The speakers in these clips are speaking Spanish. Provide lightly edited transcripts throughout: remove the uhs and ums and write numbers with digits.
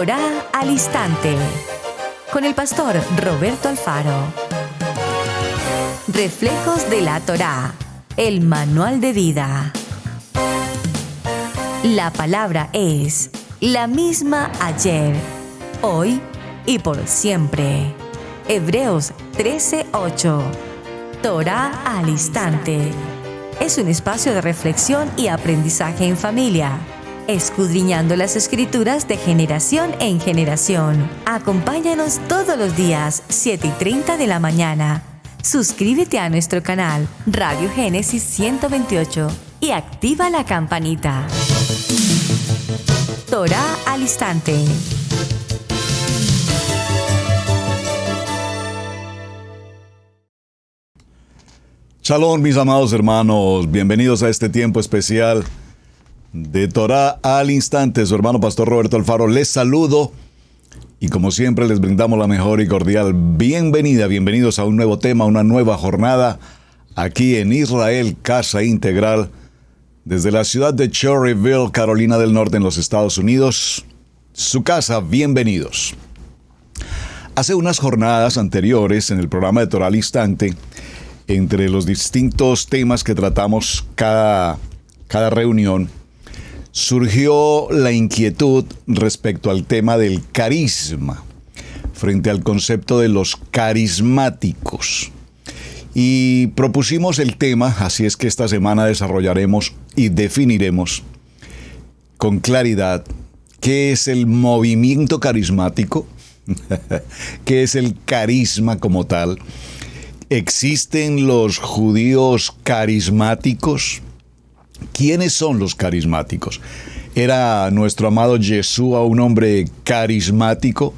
Torá al Instante, con el pastor Roberto Alfaro. Reflejos de la Torá, el manual de vida. La palabra es la misma ayer, hoy y por siempre. Hebreos 13:8. Torá al Instante. Es un espacio de reflexión y aprendizaje en familia, escudriñando las Escrituras de generación en generación. Acompáñanos todos los días, 7:30 de la mañana. Suscríbete a nuestro canal Radio Génesis 128 y activa la campanita. Torá al Instante. Shalom, mis amados hermanos, bienvenidos a este tiempo especial de Torá al Instante. Su hermano pastor Roberto Alfaro les saludo y como siempre les brindamos la mejor y cordial bienvenida. Bienvenidos a un nuevo tema, una nueva jornada aquí en Israel, Casa Integral, desde la ciudad de Cherryville, Carolina del Norte, en los Estados Unidos. Su casa, bienvenidos. Hace unas jornadas anteriores en el programa de Torá al Instante, entre los distintos temas que tratamos cada reunión, surgió la inquietud respecto al tema del carisma, frente al concepto de los carismáticos. Y propusimos el tema, así es que esta semana desarrollaremos y definiremos con claridad qué es el movimiento carismático, qué es el carisma como tal. ¿Existen los judíos carismáticos? ¿Quiénes son los carismáticos? ¿Era nuestro amado Yeshua un hombre carismático?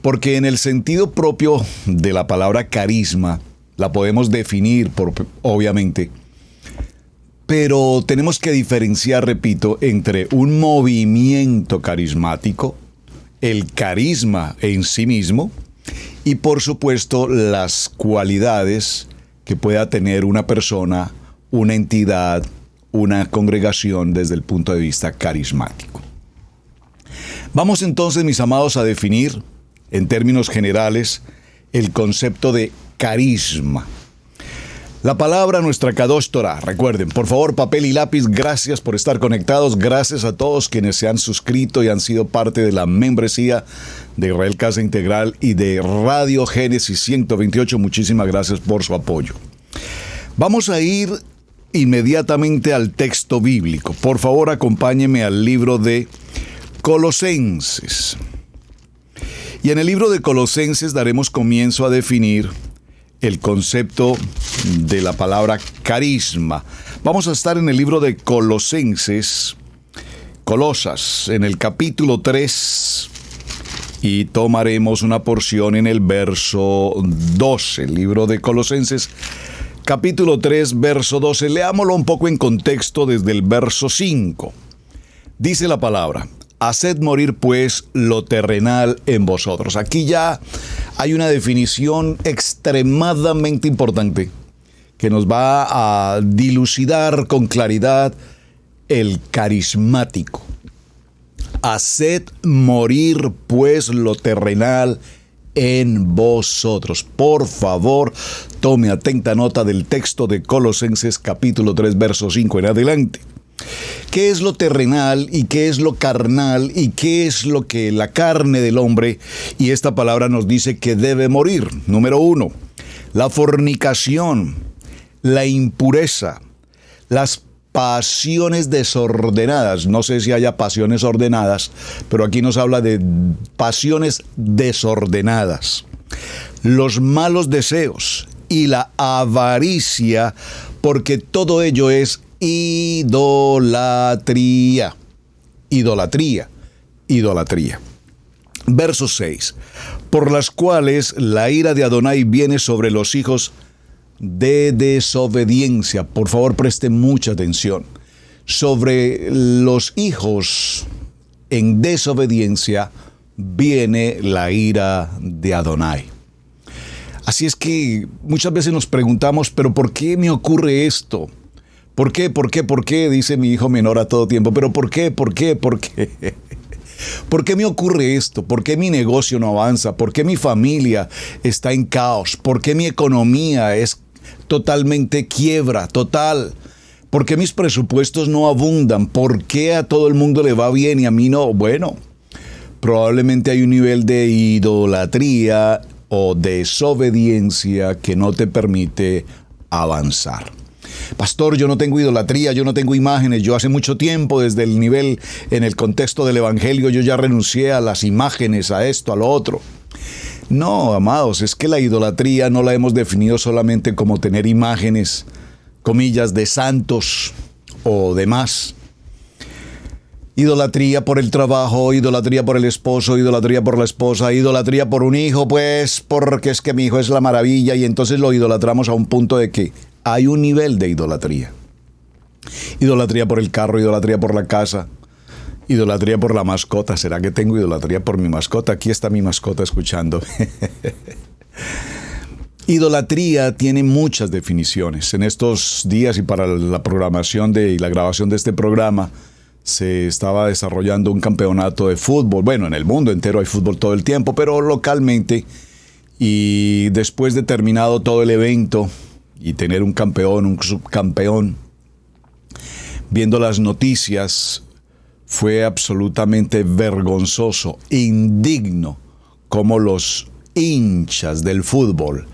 Porque en el sentido propio de la palabra carisma, la podemos definir, obviamente, pero tenemos que diferenciar, repito, entre un movimiento carismático, el carisma en sí mismo, y por supuesto las cualidades que pueda tener una persona, una entidad, una congregación desde el punto de vista carismático. Vamos entonces, mis amados, a definir en términos generales el concepto de carisma. La palabra nuestra Kadosh Torah. Recuerden, por favor, papel y lápiz. Gracias por estar conectados. Gracias a todos quienes se han suscrito y han sido parte de la membresía de Israel Casa Integral y de Radio Génesis 128. Muchísimas gracias por su apoyo. Vamos a ir inmediatamente al texto bíblico. Por favor, acompáñeme al libro de Colosenses. Y en el libro de Colosenses daremos comienzo a definir el concepto de la palabra carisma. Vamos a estar en el libro de Colosenses, Colosas, en el capítulo 3, y tomaremos una porción en el verso 12. El libro de Colosenses, capítulo 3, verso 12. Leámoslo un poco en contexto desde el verso 5. Dice la palabra: haced morir pues lo terrenal en vosotros. Aquí ya hay una definición extremadamente importante que nos va a dilucidar con claridad el carismático. Haced morir pues lo terrenal en vosotros. Por favor, tome atenta nota del texto de Colosenses capítulo 3, verso 5 en adelante. ¿Qué es lo terrenal y qué es lo carnal y qué es lo que la carne del hombre? Y esta palabra nos dice que debe morir. Número 1, la fornicación, la impureza, las pasiones desordenadas. No sé si haya pasiones ordenadas, pero aquí nos habla de pasiones desordenadas. Los malos deseos y la avaricia, porque todo ello es idolatría. Idolatría. Verso 6. Por las cuales la ira de Adonai viene sobre los hijos de desobediencia. Por favor, preste mucha atención. Sobre los hijos en desobediencia viene la ira de Adonai. Así es que muchas veces nos preguntamos, ¿pero por qué me ocurre esto? ¿Por qué? Dice mi hijo menor a todo tiempo. ¿Pero por qué? ¿Por qué me ocurre esto? ¿Por qué mi negocio no avanza? ¿Por qué mi familia está en caos? ¿Por qué mi economía es totalmente quiebra, total? ¿Por qué mis presupuestos no abundan? ¿Por qué a todo el mundo le va bien y a mí no? Bueno, probablemente hay un nivel de idolatría o desobediencia que no te permite avanzar. Pastor, yo no tengo idolatría, yo no tengo imágenes, yo hace mucho tiempo desde el nivel, en el contexto del evangelio, yo ya renuncié a las imágenes, a esto, a lo otro. No, amados, es que la idolatría no la hemos definido solamente como tener imágenes, comillas, de santos o demás. Idolatría por el trabajo, idolatría por el esposo, idolatría por la esposa, idolatría por un hijo, pues porque es que mi hijo es la maravilla y entonces lo idolatramos a un punto de que hay un nivel de idolatría. Idolatría por el carro, idolatría por la casa, idolatría por la mascota. ¿Será que tengo idolatría por mi mascota? Aquí está mi mascota escuchando. Idolatría tiene muchas definiciones. En estos días y para la programación y la grabación de este programa, se estaba desarrollando un campeonato de fútbol. Bueno, en el mundo entero hay fútbol todo el tiempo, pero localmente. Y después de terminado todo el evento y tener un campeón, un subcampeón, viendo las noticias, fue absolutamente vergonzoso, indigno, como los hinchas del fútbol,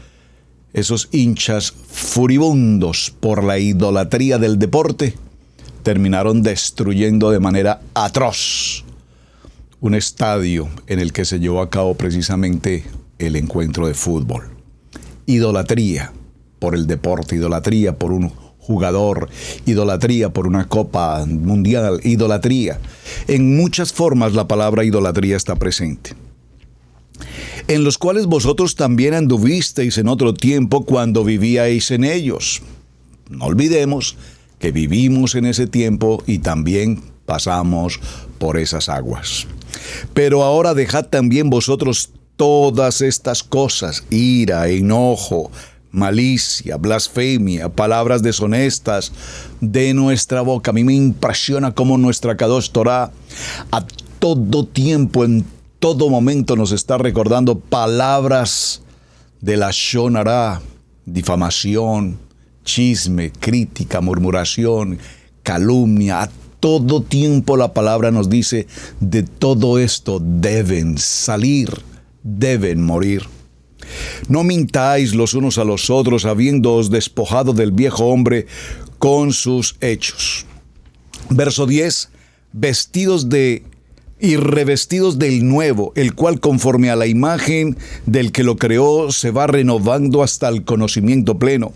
esos hinchas furibundos por la idolatría del deporte, terminaron destruyendo de manera atroz un estadio en el que se llevó a cabo precisamente el encuentro de fútbol. Idolatría por el deporte, idolatría por un jugador, idolatría por una copa mundial, idolatría. En muchas formas la palabra idolatría está presente, en los cuales vosotros también anduvisteis en otro tiempo cuando vivíais en ellos. No olvidemos que vivimos en ese tiempo y también pasamos por esas aguas. Pero ahora dejad también vosotros todas estas cosas: ira, enojo, malicia, blasfemia, palabras deshonestas de nuestra boca. A mí me impresiona cómo nuestra Kadosh Torah a todo tiempo, en todo momento nos está recordando palabras de la Lashon Hara, difamación, chisme, crítica, murmuración, calumnia. A todo tiempo la palabra nos dice: de todo esto deben salir, deben morir. No mintáis los unos a los otros, habiéndoos despojado del viejo hombre con sus hechos. Verso 10. Vestidos y revestidos del nuevo, el cual conforme a la imagen del que lo creó se va renovando hasta el conocimiento pleno.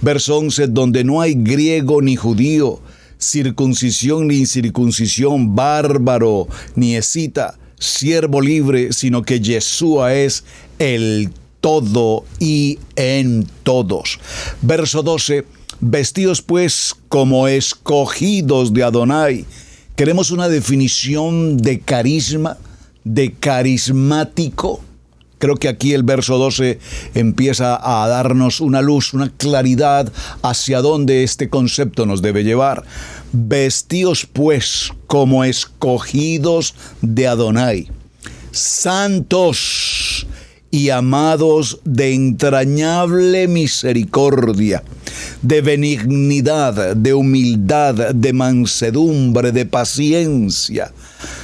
Verso 11, donde no hay griego ni judío, circuncisión ni incircuncisión, bárbaro ni escita, siervo libre, sino que Yeshua es el todo y en todos. Verso 12, vestidos pues como escogidos de Adonai. Queremos una definición de carisma, de carismático. Creo que aquí el verso 12 empieza a darnos una luz, una claridad hacia dónde este concepto nos debe llevar. Vestidos pues como escogidos de Adonai, santos y amados de entrañable misericordia, de benignidad, de humildad, de mansedumbre, de paciencia.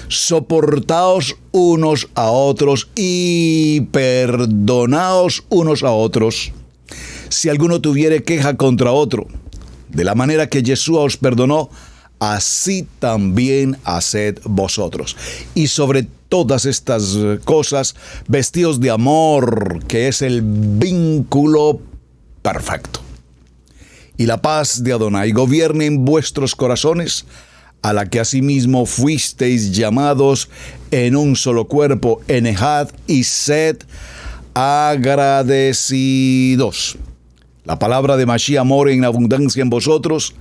Soportaos unos a otros y perdonaos unos a otros, si alguno tuviere queja contra otro. De la manera que Yeshua os perdonó, así también haced vosotros. Y sobre todas estas cosas, vestidos de amor, que es el vínculo perfecto. Y la paz de Adonai gobierne en vuestros corazones, a la que asimismo fuisteis llamados en un solo cuerpo, en Ejad, y sed agradecidos. La palabra de Mashiach more en abundancia en vosotros,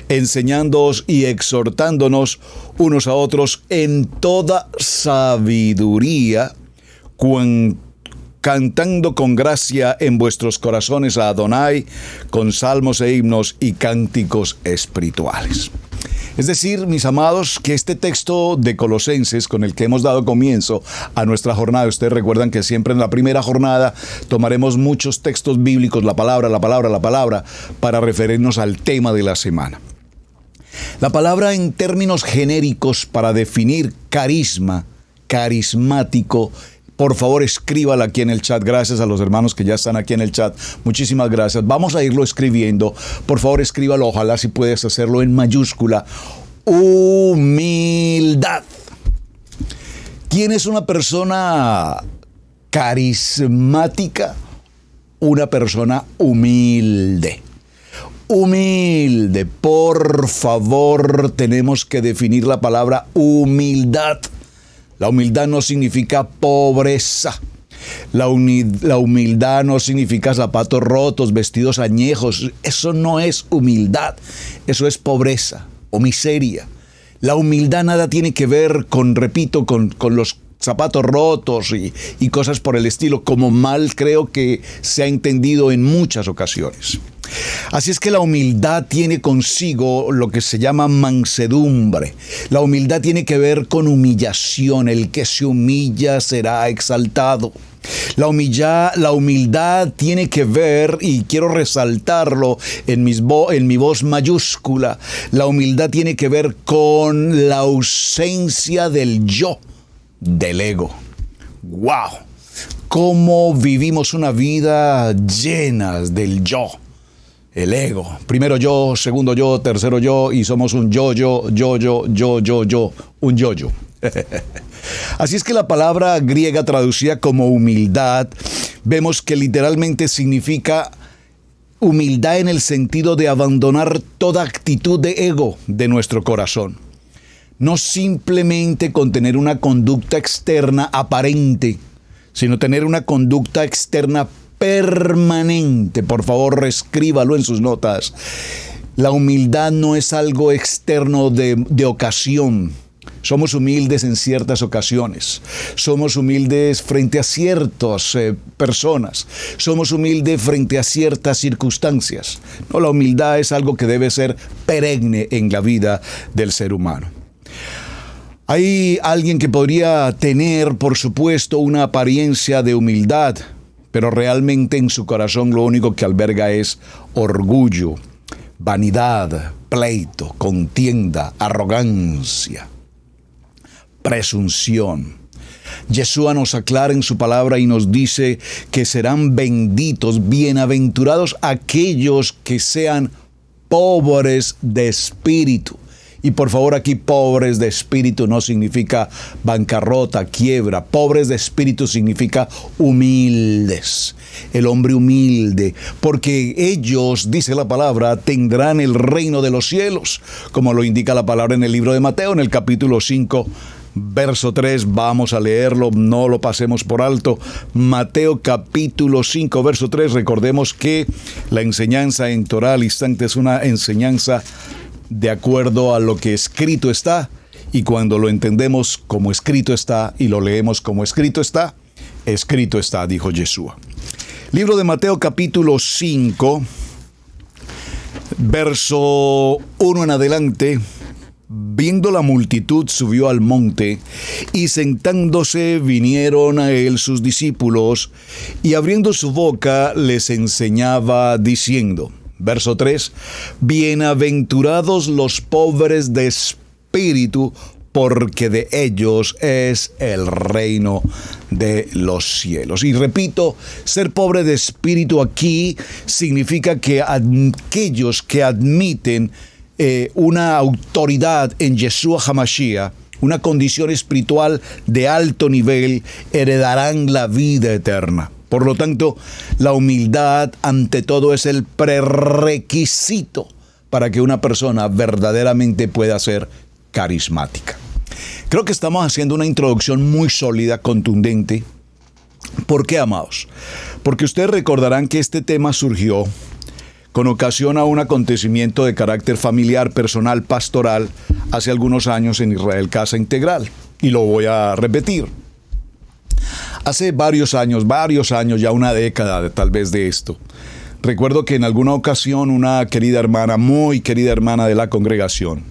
enseñándoos y exhortándonos unos a otros en toda sabiduría, cantando con gracia en vuestros corazones a Adonai, con salmos e himnos y cánticos espirituales. Es decir, mis amados, que este texto de Colosenses con el que hemos dado comienzo a nuestra jornada, ustedes recuerdan que siempre en la primera jornada tomaremos muchos textos bíblicos, la palabra, para referirnos al tema de la semana. La palabra en términos genéricos para definir carisma, carismático, por favor, escríbala aquí en el chat. Gracias a los hermanos que ya están aquí en el chat. Muchísimas gracias. Vamos a irlo escribiendo. Por favor, escríbalo. Ojalá si puedes hacerlo en mayúscula. Humildad. ¿Quién es una persona carismática? Una persona humilde. Humilde. Por favor, tenemos que definir la palabra humildad. La humildad no significa pobreza. La humildad no significa zapatos rotos, vestidos añejos. Eso no es humildad. Eso es pobreza o miseria. La humildad nada tiene que ver con los zapatos rotos y cosas por el estilo, como mal creo que se ha entendido en muchas ocasiones. Así es que la humildad tiene consigo lo que se llama mansedumbre. La humildad tiene que ver con humillación. El que se humilla será exaltado. La humildad tiene que ver, y quiero resaltarlo en mi voz mayúscula, la humildad tiene que ver con la ausencia del yo, del ego. ¡Wow! ¿Cómo vivimos una vida llena del yo? El ego. Primero yo, segundo yo, tercero yo, y somos un un yo-yo. Así es que la palabra griega traducida como humildad, vemos que literalmente significa humildad en el sentido de abandonar toda actitud de ego de nuestro corazón. No simplemente con tener una conducta externa aparente, sino tener una conducta externa permanente. Por favor, escríbalo en sus notas. La humildad no es algo externo de ocasión. Somos humildes en ciertas ocasiones. Somos humildes frente a ciertas personas. Somos humildes frente a ciertas circunstancias. No, la humildad es algo que debe ser perenne en la vida del ser humano. Hay alguien que podría tener, por supuesto, una apariencia de humildad, pero realmente en su corazón lo único que alberga es orgullo, vanidad, pleito, contienda, arrogancia, presunción. Yeshua nos aclara en su palabra y nos dice que serán benditos, bienaventurados aquellos que sean pobres de espíritu. Y por favor, aquí pobres de espíritu no significa bancarrota, quiebra. Pobres de espíritu significa humildes. El hombre humilde, porque ellos, dice la palabra, tendrán el reino de los cielos, como lo indica la palabra en el libro de Mateo, en el capítulo 5, verso 3. Vamos a leerlo, no lo pasemos por alto. Mateo capítulo 5, verso 3. Recordemos que la enseñanza en Torah al instante es una enseñanza de acuerdo a lo que escrito está, y cuando lo entendemos como escrito está y lo leemos como escrito está, dijo Yeshua. Libro de Mateo capítulo 5, verso 1 en adelante. Viendo la multitud, subió al monte, y sentándose vinieron a él sus discípulos, y abriendo su boca les enseñaba diciendo, verso 3, bienaventurados los pobres de espíritu, porque de ellos es el reino de los cielos. Y repito, ser pobre de espíritu aquí significa que aquellos que admiten una autoridad en Yeshua HaMashiach, una condición espiritual de alto nivel, heredarán la vida eterna. Por lo tanto, la humildad ante todo es el prerequisito para que una persona verdaderamente pueda ser carismática. Creo que estamos haciendo una introducción muy sólida, contundente. ¿Por qué, amados? Porque ustedes recordarán que este tema surgió con ocasión a un acontecimiento de carácter familiar, personal, pastoral, hace algunos años en Israel Casa Integral. Y lo voy a repetir. Hace varios años, ya una década tal vez de esto, recuerdo que en alguna ocasión una querida hermana, muy querida hermana de la congregación,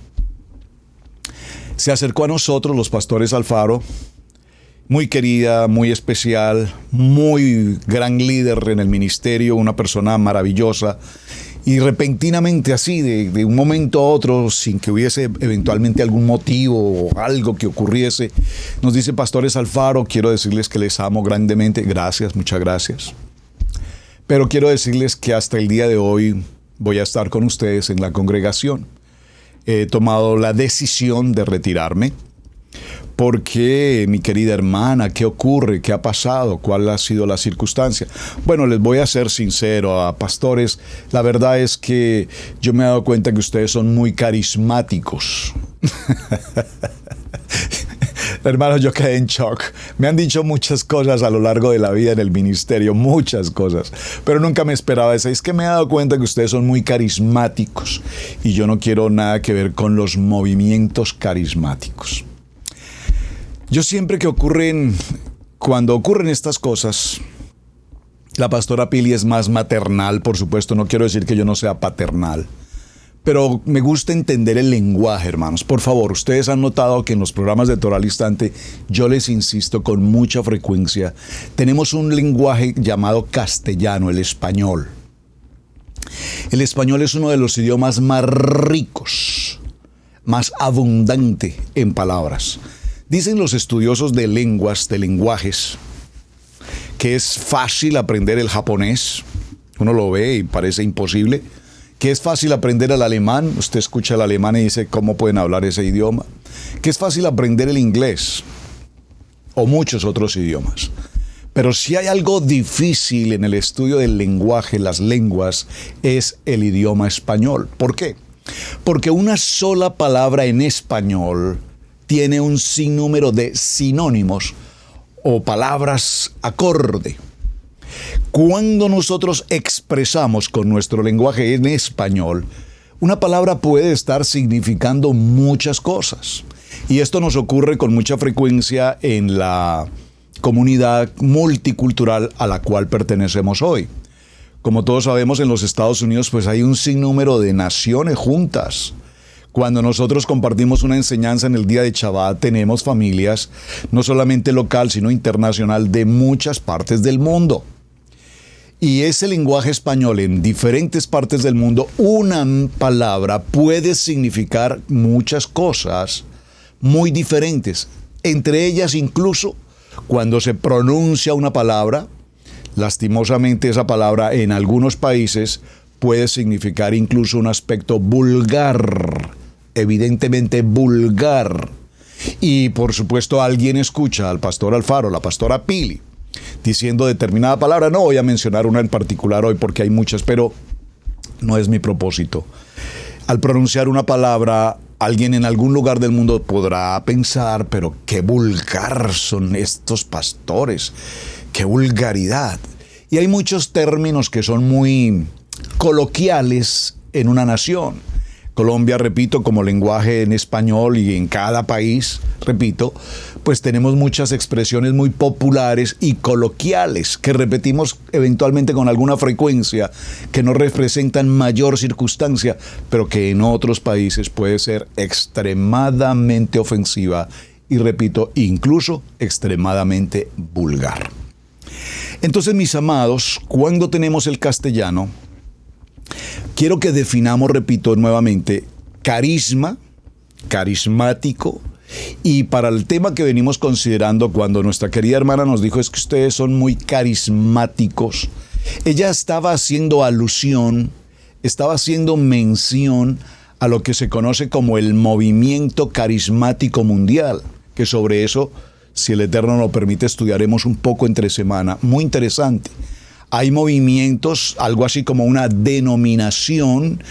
se acercó a nosotros, los pastores Alfaro, muy querida, muy especial, muy gran líder en el ministerio, una persona maravillosa. Y repentinamente así, de un momento a otro, sin que hubiese eventualmente algún motivo o algo que ocurriese, nos dice: pastores Alfaro, quiero decirles que les amo grandemente. Gracias, muchas gracias. Pero quiero decirles que hasta el día de hoy voy a estar con ustedes en la congregación. He tomado la decisión de retirarme. Porque, mi querida hermana, ¿qué ocurre? ¿Qué ha pasado? ¿Cuál ha sido la circunstancia? Bueno, les voy a ser sincero, a pastores, la verdad es que yo me he dado cuenta que ustedes son muy carismáticos. Hermanos, yo quedé en shock. Me han dicho muchas cosas a lo largo de la vida en el ministerio, muchas cosas, pero nunca me esperaba eso. Es que me he dado cuenta que ustedes son muy carismáticos y yo no quiero nada que ver con los movimientos carismáticos. Yo siempre cuando ocurren estas cosas, la pastora Pili es más maternal, por supuesto, no quiero decir que yo no sea paternal, pero me gusta entender el lenguaje, hermanos. Por favor, ustedes han notado que en los programas de Torah al Instante, yo les insisto con mucha frecuencia, tenemos un lenguaje llamado castellano, el español. El español es uno de los idiomas más ricos, más abundante en palabras. Dicen los estudiosos de lenguas, de lenguajes, que es fácil aprender el japonés. Uno lo ve y parece imposible. Que es fácil aprender el alemán. Usted escucha el alemán y dice, ¿cómo pueden hablar ese idioma? Que es fácil aprender el inglés o muchos otros idiomas. Pero si hay algo difícil en el estudio del lenguaje, las lenguas, es el idioma español. ¿Por qué? Porque una sola palabra en español tiene un sinnúmero de sinónimos o palabras acorde. Cuando nosotros expresamos con nuestro lenguaje en español, una palabra puede estar significando muchas cosas. Y esto nos ocurre con mucha frecuencia en la comunidad multicultural a la cual pertenecemos hoy. Como todos sabemos, en los Estados Unidos pues hay un sinnúmero de naciones juntas. Cuando nosotros compartimos una enseñanza en el día de Shabbat, tenemos familias, no solamente local, sino internacional, de muchas partes del mundo. Y ese lenguaje español en diferentes partes del mundo, una palabra puede significar muchas cosas muy diferentes. Entre ellas, incluso, cuando se pronuncia una palabra, lastimosamente esa palabra en algunos países puede significar incluso un aspecto vulgar. Evidentemente vulgar. Y por supuesto alguien escucha al pastor Alfaro, la pastora Pili, diciendo determinada palabra. No voy a mencionar una en particular hoy porque hay muchas, pero no es mi propósito. Al pronunciar una palabra, alguien en algún lugar del mundo podrá pensar, pero qué vulgar son estos pastores, qué vulgaridad. Y hay muchos términos que son muy coloquiales en una nación. Colombia, repito, como lenguaje en español y en cada país, repito, pues tenemos muchas expresiones muy populares y coloquiales que repetimos eventualmente con alguna frecuencia, que no representan mayor circunstancia, pero que en otros países puede ser extremadamente ofensiva y, repito, incluso extremadamente vulgar. Entonces, mis amados, cuando tenemos el castellano, quiero que definamos, repito nuevamente, carisma, carismático, y para el tema que venimos considerando, cuando nuestra querida hermana nos dijo es que ustedes son muy carismáticos, ella estaba haciendo alusión, estaba haciendo mención a lo que se conoce como el movimiento carismático mundial, que sobre eso, si el Eterno nos permite, estudiaremos un poco entre semana, muy interesante. Hay movimientos, algo así como una denominación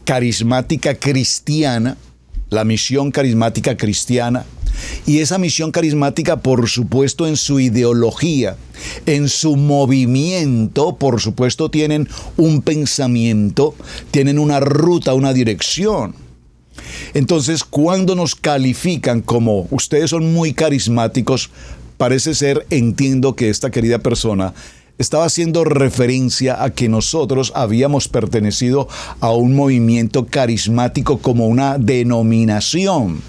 carismática cristiana, la misión carismática cristiana, y esa misión carismática, por supuesto, en su ideología, en su movimiento, por supuesto, tienen un pensamiento, tienen una ruta, una dirección. Entonces, cuando nos califican como ustedes son muy carismáticos, parece ser, entiendo que esta querida persona estaba haciendo referencia a que nosotros habíamos pertenecido a un movimiento carismático como una denominación.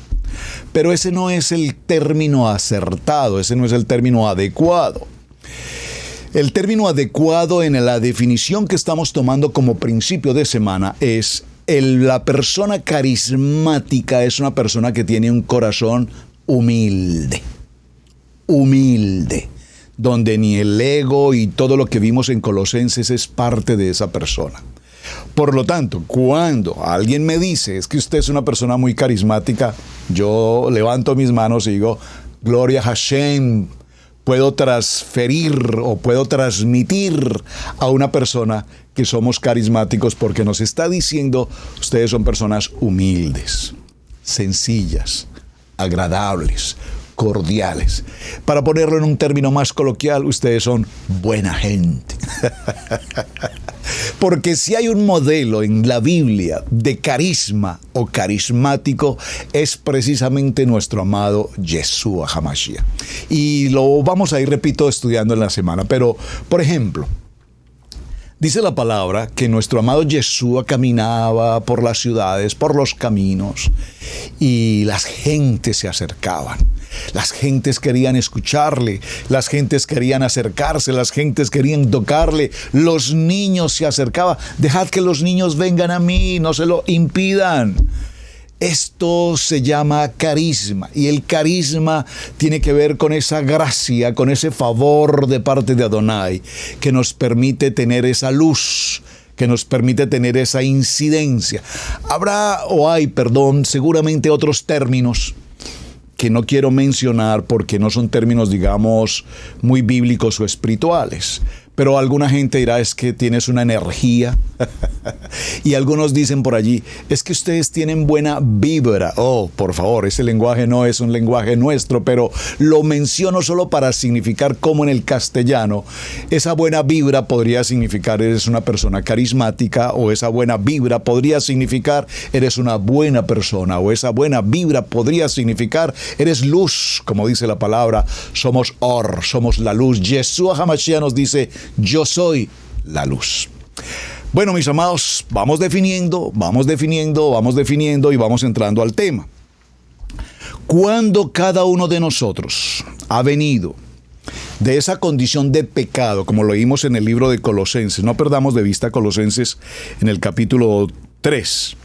pero ese no es el término acertado, ese no es el término adecuado. El término adecuado en la definición que estamos tomando como principio de semana es la persona carismática es una persona que tiene un corazón humilde, donde ni el ego y todo lo que vimos en Colosenses es parte de esa persona. Por lo tanto, cuando alguien me dice, es que usted es una persona muy carismática, yo levanto mis manos y digo, gloria a Hashem, puedo transferir o puedo transmitir a una persona que somos carismáticos porque nos está diciendo, ustedes son personas humildes, sencillas, agradables, cordiales. Para ponerlo en un término más coloquial, ustedes son buena gente. Porque si hay un modelo en la Biblia de carisma o carismático, es precisamente nuestro amado Yeshua HaMashiach. Y lo vamos a ir, repito, estudiando en la semana. Pero, por ejemplo, dice la palabra que nuestro amado Yeshua caminaba por las ciudades, por los caminos, y las gentes se acercaban. Las gentes querían escucharle, las gentes querían acercarse, las gentes querían tocarle, los niños se acercaban. Dejad que los niños vengan a mí, no se lo impidan. Esto se llama carisma, y el carisma tiene que ver con esa gracia, con ese favor de parte de Adonai, que nos permite tener esa luz, que nos permite tener esa incidencia. Seguramente otros términos que no quiero mencionar porque no son términos, digamos, muy bíblicos o espirituales. Pero alguna gente dirá, es que tienes una energía. Y algunos dicen por allí, es que ustedes tienen buena vibra. Oh, por favor, ese lenguaje no es un lenguaje nuestro, pero lo menciono solo para significar cómo en el castellano esa buena vibra podría significar eres una persona carismática, o esa buena vibra podría significar eres una buena persona, o esa buena vibra podría significar eres luz, como dice la palabra, somos somos la luz. Yeshua HaMashiach nos dice, yo soy la luz. Bueno, mis amados, vamos definiendo y vamos entrando al tema. Cuando cada uno de nosotros ha venido de esa condición de pecado, como lo vimos en el libro de Colosenses, no perdamos de vista Colosenses en el capítulo 3.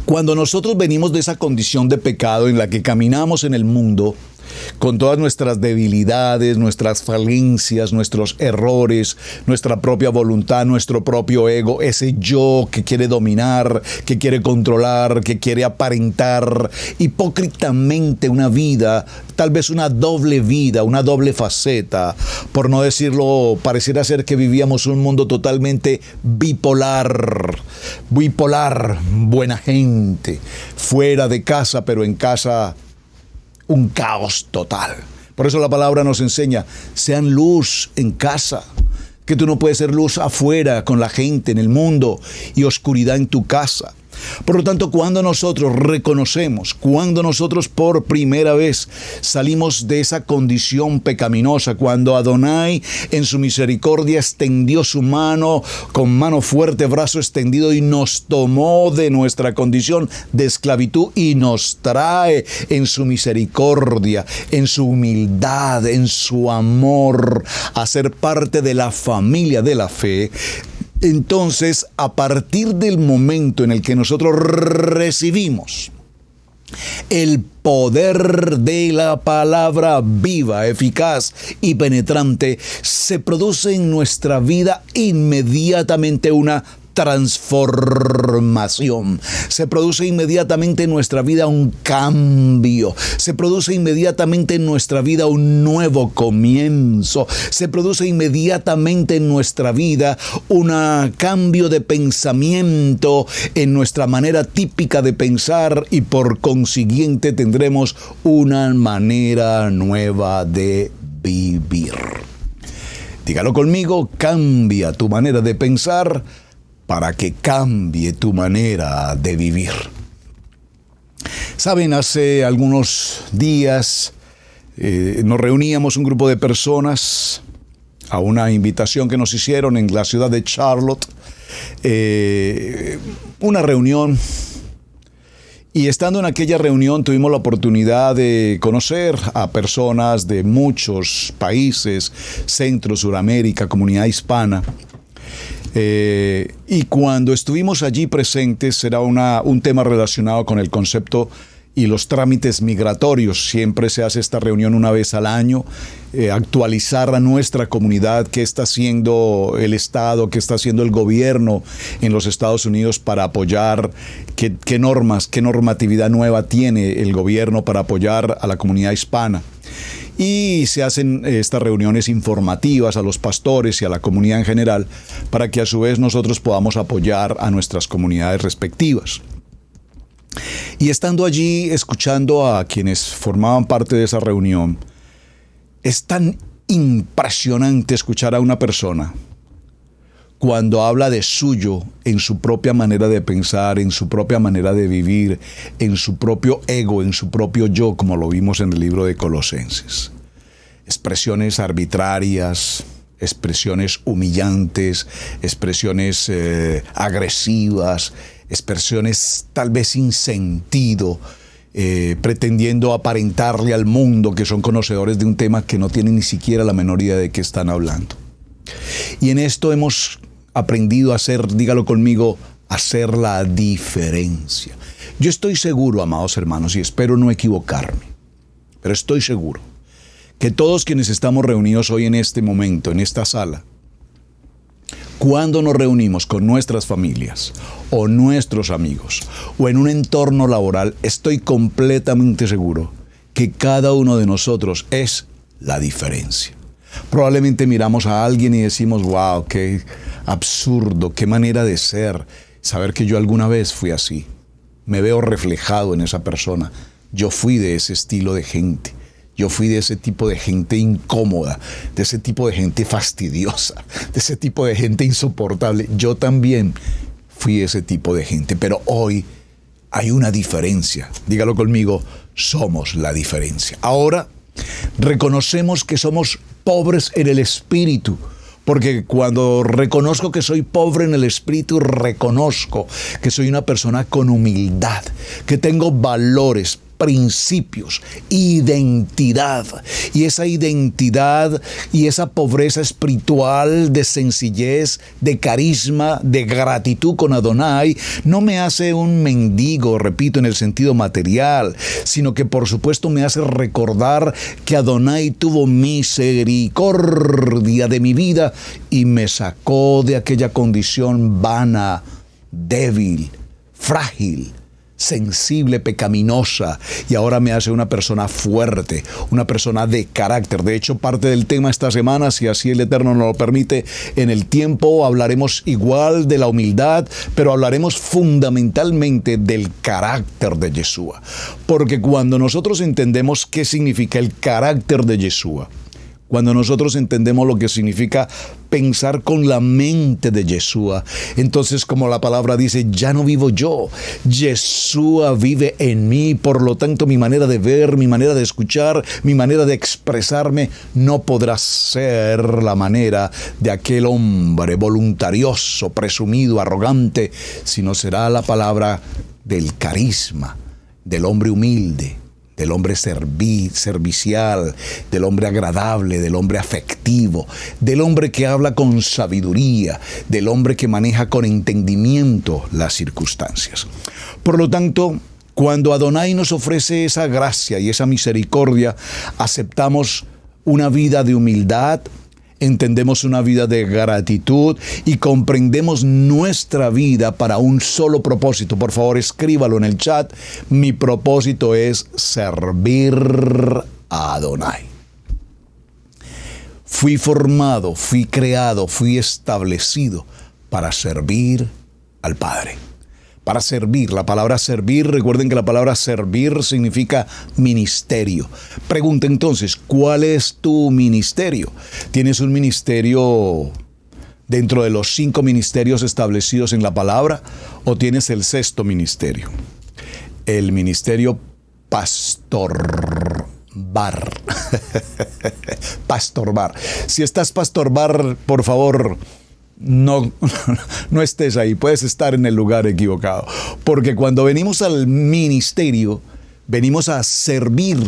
Cuando nosotros venimos de esa condición de pecado en la que caminamos en el mundo, con todas nuestras debilidades, nuestras falencias, nuestros errores, nuestra propia voluntad, nuestro propio ego, ese yo que quiere dominar, que quiere controlar, que quiere aparentar hipócritamente una vida, tal vez una doble vida, una doble faceta, por no decirlo, pareciera ser que vivíamos un mundo totalmente bipolar, buena gente, fuera de casa, pero en casa un caos total. Por eso la palabra nos enseña, sean luz en casa, que tú no puedes ser luz afuera con la gente en el mundo y oscuridad en tu casa. Por lo tanto, cuando nosotros reconocemos, cuando nosotros por primera vez salimos de esa condición pecaminosa, cuando Adonai en su misericordia extendió su mano, con mano fuerte, brazo extendido, y nos tomó de nuestra condición de esclavitud y nos trae en su misericordia, en su humildad, en su amor, a ser parte de la familia de la fe. Entonces, a partir del momento en el que nosotros recibimos el poder de la palabra viva, eficaz y penetrante, se produce en nuestra vida inmediatamente una transformación. Se produce inmediatamente en nuestra vida un cambio. Se produce inmediatamente en nuestra vida un nuevo comienzo. Se produce inmediatamente en nuestra vida un cambio de pensamiento en nuestra manera típica de pensar, y por consiguiente tendremos una manera nueva de vivir. Dígalo conmigo, cambia tu manera de pensar para que cambie tu manera de vivir. Saben, hace algunos días nos reuníamos un grupo de personas a una invitación que nos hicieron en la ciudad de Charlotte, una reunión, Y estando en aquella reunión tuvimos la oportunidad de conocer a personas de muchos países, Centro, Suramérica, comunidad hispana. Y cuando estuvimos allí presentes era un tema relacionado con el concepto y los trámites migratorios. Siempre se hace esta reunión una vez al año, actualizar a nuestra comunidad qué está haciendo el Estado, qué está haciendo el gobierno en los Estados Unidos para apoyar, qué normas, qué normatividad nueva tiene el gobierno para apoyar a la comunidad hispana. Y se hacen estas reuniones informativas a los pastores y a la comunidad en general para que a su vez nosotros podamos apoyar a nuestras comunidades respectivas. Y estando allí escuchando a quienes formaban parte de esa reunión, es tan impresionante escuchar a una persona cuando habla de suyo en su propia manera de pensar, en su propia manera de vivir, en su propio ego, en su propio yo, como lo vimos en el libro de Colosenses. Expresiones arbitrarias, expresiones humillantes, expresiones agresivas, expresiones tal vez sin sentido, pretendiendo aparentarle al mundo que son conocedores de un tema que no tienen ni siquiera la menor idea de qué están hablando. Y en esto hemos aprendido a hacer, dígalo conmigo, hacer la diferencia. Yo estoy seguro, amados hermanos, y espero no equivocarme, pero estoy seguro que todos quienes estamos reunidos hoy en este momento, en esta sala, cuando nos reunimos con nuestras familias o nuestros amigos o en un entorno laboral, estoy completamente seguro que cada uno de nosotros es la diferencia. Probablemente miramos a alguien y decimos, wow, qué absurdo, qué manera de ser, saber que yo alguna vez fui así. Me veo reflejado en esa persona. Yo fui de ese estilo de gente. Yo fui de ese tipo de gente incómoda, de ese tipo de gente fastidiosa, de ese tipo de gente insoportable. Yo también fui ese tipo de gente, pero hoy hay una diferencia. Dígalo conmigo, somos la diferencia. Ahora reconocemos que somos pobres en el espíritu, porque cuando reconozco que soy pobre en el espíritu, reconozco que soy una persona con humildad, que tengo valores, principios, identidad. Y esa identidad y esa pobreza espiritual de sencillez, de carisma, de gratitud con Adonai, no me hace un mendigo, repito, en el sentido material, sino que por supuesto me hace recordar que Adonai tuvo misericordia de mi vida y me sacó de aquella condición vana, débil, frágil, sensible, pecaminosa, y ahora me hace una persona fuerte, una persona de carácter. De hecho, parte del tema esta semana, si así el Eterno nos lo permite, en el tiempo hablaremos igual de la humildad, pero hablaremos fundamentalmente del carácter de Yeshua. Porque cuando nosotros entendemos qué significa el carácter de Yeshua, cuando nosotros entendemos lo que significa pensar con la mente de Yeshua, entonces, como la palabra dice, ya no vivo yo, Yeshua vive en mí. Por lo tanto, mi manera de ver, mi manera de escuchar, mi manera de expresarme no podrá ser la manera de aquel hombre voluntarioso, presumido, arrogante, sino será la palabra del carisma, del hombre humilde, del hombre servicial, del hombre agradable, del hombre afectivo, del hombre que habla con sabiduría, del hombre que maneja con entendimiento las circunstancias. Por lo tanto, cuando Adonai nos ofrece esa gracia y esa misericordia, aceptamos una vida de humildad, entendemos una vida de gratitud y comprendemos nuestra vida para un solo propósito. Por favor, escríbalo en el chat. Mi propósito es servir a Adonai. Fui formado, fui creado, fui establecido para servir al Padre. Para servir. La palabra servir, recuerden que la palabra servir significa ministerio. Pregunta entonces, ¿cuál es tu ministerio? ¿Tienes un ministerio dentro de los 5 ministerios establecidos en la palabra o tienes el 6º ministerio? El ministerio pastor bar. Pastor bar. Si estás pastor bar, por favor, no, no estés ahí, puedes estar en el lugar equivocado. Porque cuando venimos al ministerio, venimos a servir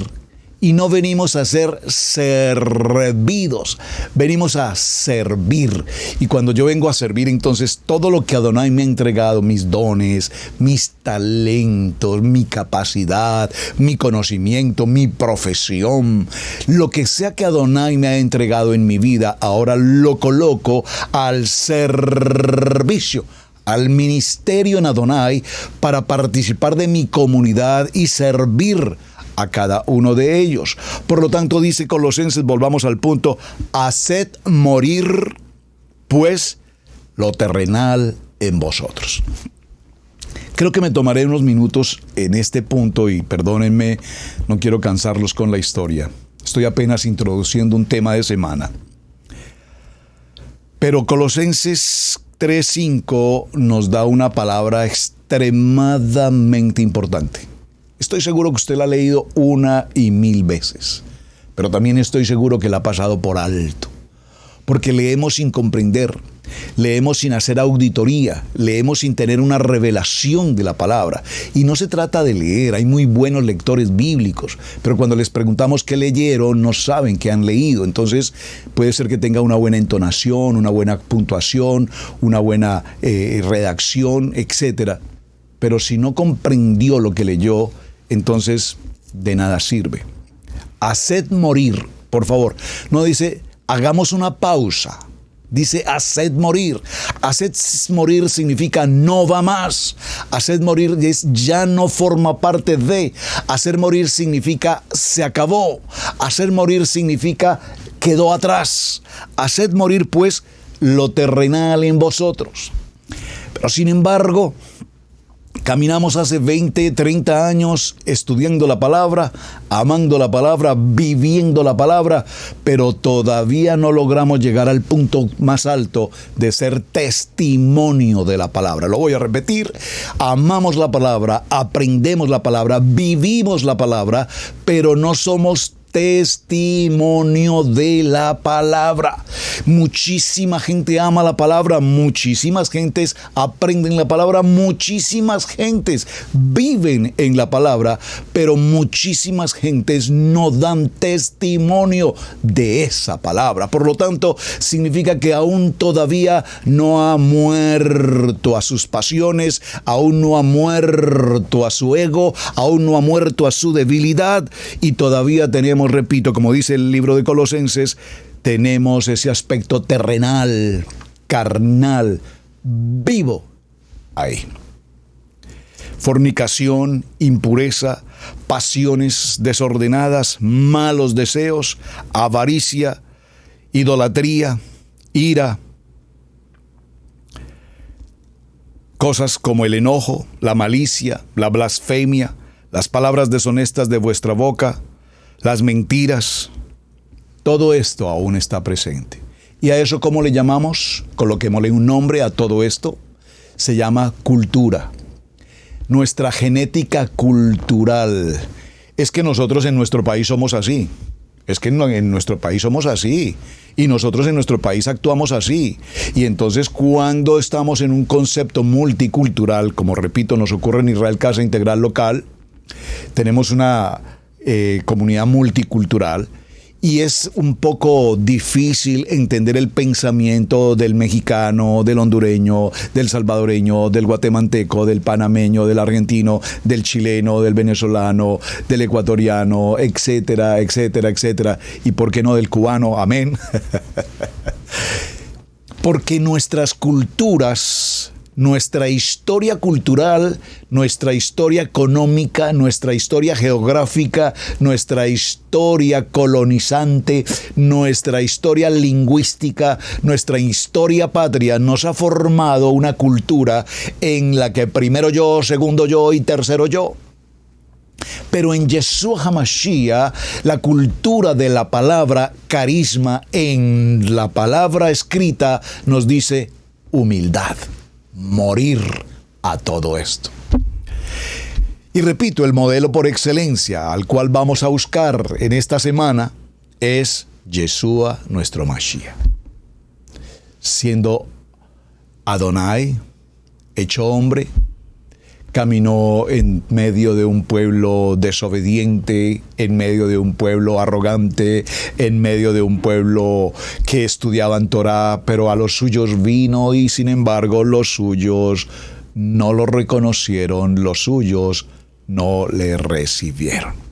y no venimos a ser servidos, venimos a servir. Y cuando yo vengo a servir, entonces todo lo que Adonai me ha entregado, mis dones, mis talentos, mi capacidad, mi conocimiento, mi profesión, lo que sea que Adonai me ha entregado en mi vida, ahora lo coloco al servicio, al ministerio en Adonai, para participar de mi comunidad y servir a cada uno de ellos. Por lo tanto, dice Colosenses, volvamos al punto, haced morir, pues, lo terrenal en vosotros. Creo que me tomaré unos minutos en este punto y perdónenme, no quiero cansarlos con la historia. Estoy apenas introduciendo un tema de semana. Pero Colosenses 3:5 nos da una palabra extremadamente importante. Estoy seguro que usted la ha leído 1 y 1000 veces, pero también estoy seguro que la ha pasado por alto, porque leemos sin comprender, leemos sin hacer auditoría, leemos sin tener una revelación de la palabra. Y no se trata de leer, hay muy buenos lectores bíblicos, pero cuando les preguntamos qué leyeron, no saben qué han leído. Entonces puede ser que tenga una buena entonación, una buena puntuación, una buena redacción, etc. Pero si no comprendió lo que leyó, entonces de nada sirve. Haced morir, por favor. No dice hagamos una pausa. Dice haced morir. Haced morir significa no va más. Haced morir es ya no forma parte de. Hacer morir significa se acabó. Hacer morir significa quedó atrás. Haced morir pues lo terrenal en vosotros. Pero sin embargo, caminamos hace 20, 30 años estudiando la palabra, amando la palabra, viviendo la palabra, pero todavía no logramos llegar al punto más alto de ser testimonio de la palabra. Lo voy a repetir: amamos la palabra, aprendemos la palabra, vivimos la palabra, pero no somos testimonio de la palabra. Muchísima gente ama la palabra, muchísimas gentes aprenden la palabra, muchísimas gentes viven en la palabra, pero muchísimas gentes no dan testimonio de esa palabra. Por lo tanto, significa que aún todavía no ha muerto a sus pasiones, aún no ha muerto a su ego, aún no ha muerto a su debilidad, y todavía tenemos, repito, como dice el libro de Colosenses, tenemos ese aspecto terrenal, carnal, vivo ahí. Fornicación, impureza, pasiones desordenadas, malos deseos, avaricia, idolatría, ira, cosas como el enojo, la malicia, la blasfemia, las palabras deshonestas de vuestra boca, las mentiras, todo esto aún está presente. ¿Y a eso cómo le llamamos? Coloquémosle un nombre a todo esto. Se llama cultura. Nuestra genética cultural. Es que nosotros en nuestro país somos así. Es que en nuestro país somos así. Y nosotros en nuestro país actuamos así. Y entonces cuando estamos en un concepto multicultural, como repito, nos ocurre en Israel Casa Integral Local, tenemos una comunidad multicultural, y es un poco difícil entender el pensamiento del mexicano, del hondureño, del salvadoreño, del guatemalteco, del panameño, del argentino, del chileno, del venezolano, del ecuatoriano, etcétera, etcétera, etcétera. ¿Y por qué no del cubano? Amén. Porque nuestras culturas, nuestra historia cultural, nuestra historia económica, nuestra historia geográfica, nuestra historia colonizante, nuestra historia lingüística, nuestra historia patria nos ha formado una cultura en la que primero yo, segundo yo y tercero yo. Pero en Yeshua HaMashiach, la cultura de la palabra carisma en la palabra escrita nos dice humildad. Morir a todo esto. Y repito, el modelo por excelencia al cual vamos a buscar en esta semana es Yeshua nuestro Mashiach. Siendo Adonai, hecho hombre, caminó en medio de un pueblo desobediente, en medio de un pueblo arrogante, en medio de un pueblo que estudiaban Torá, pero a los suyos vino y sin embargo los suyos no lo reconocieron, los suyos no le recibieron.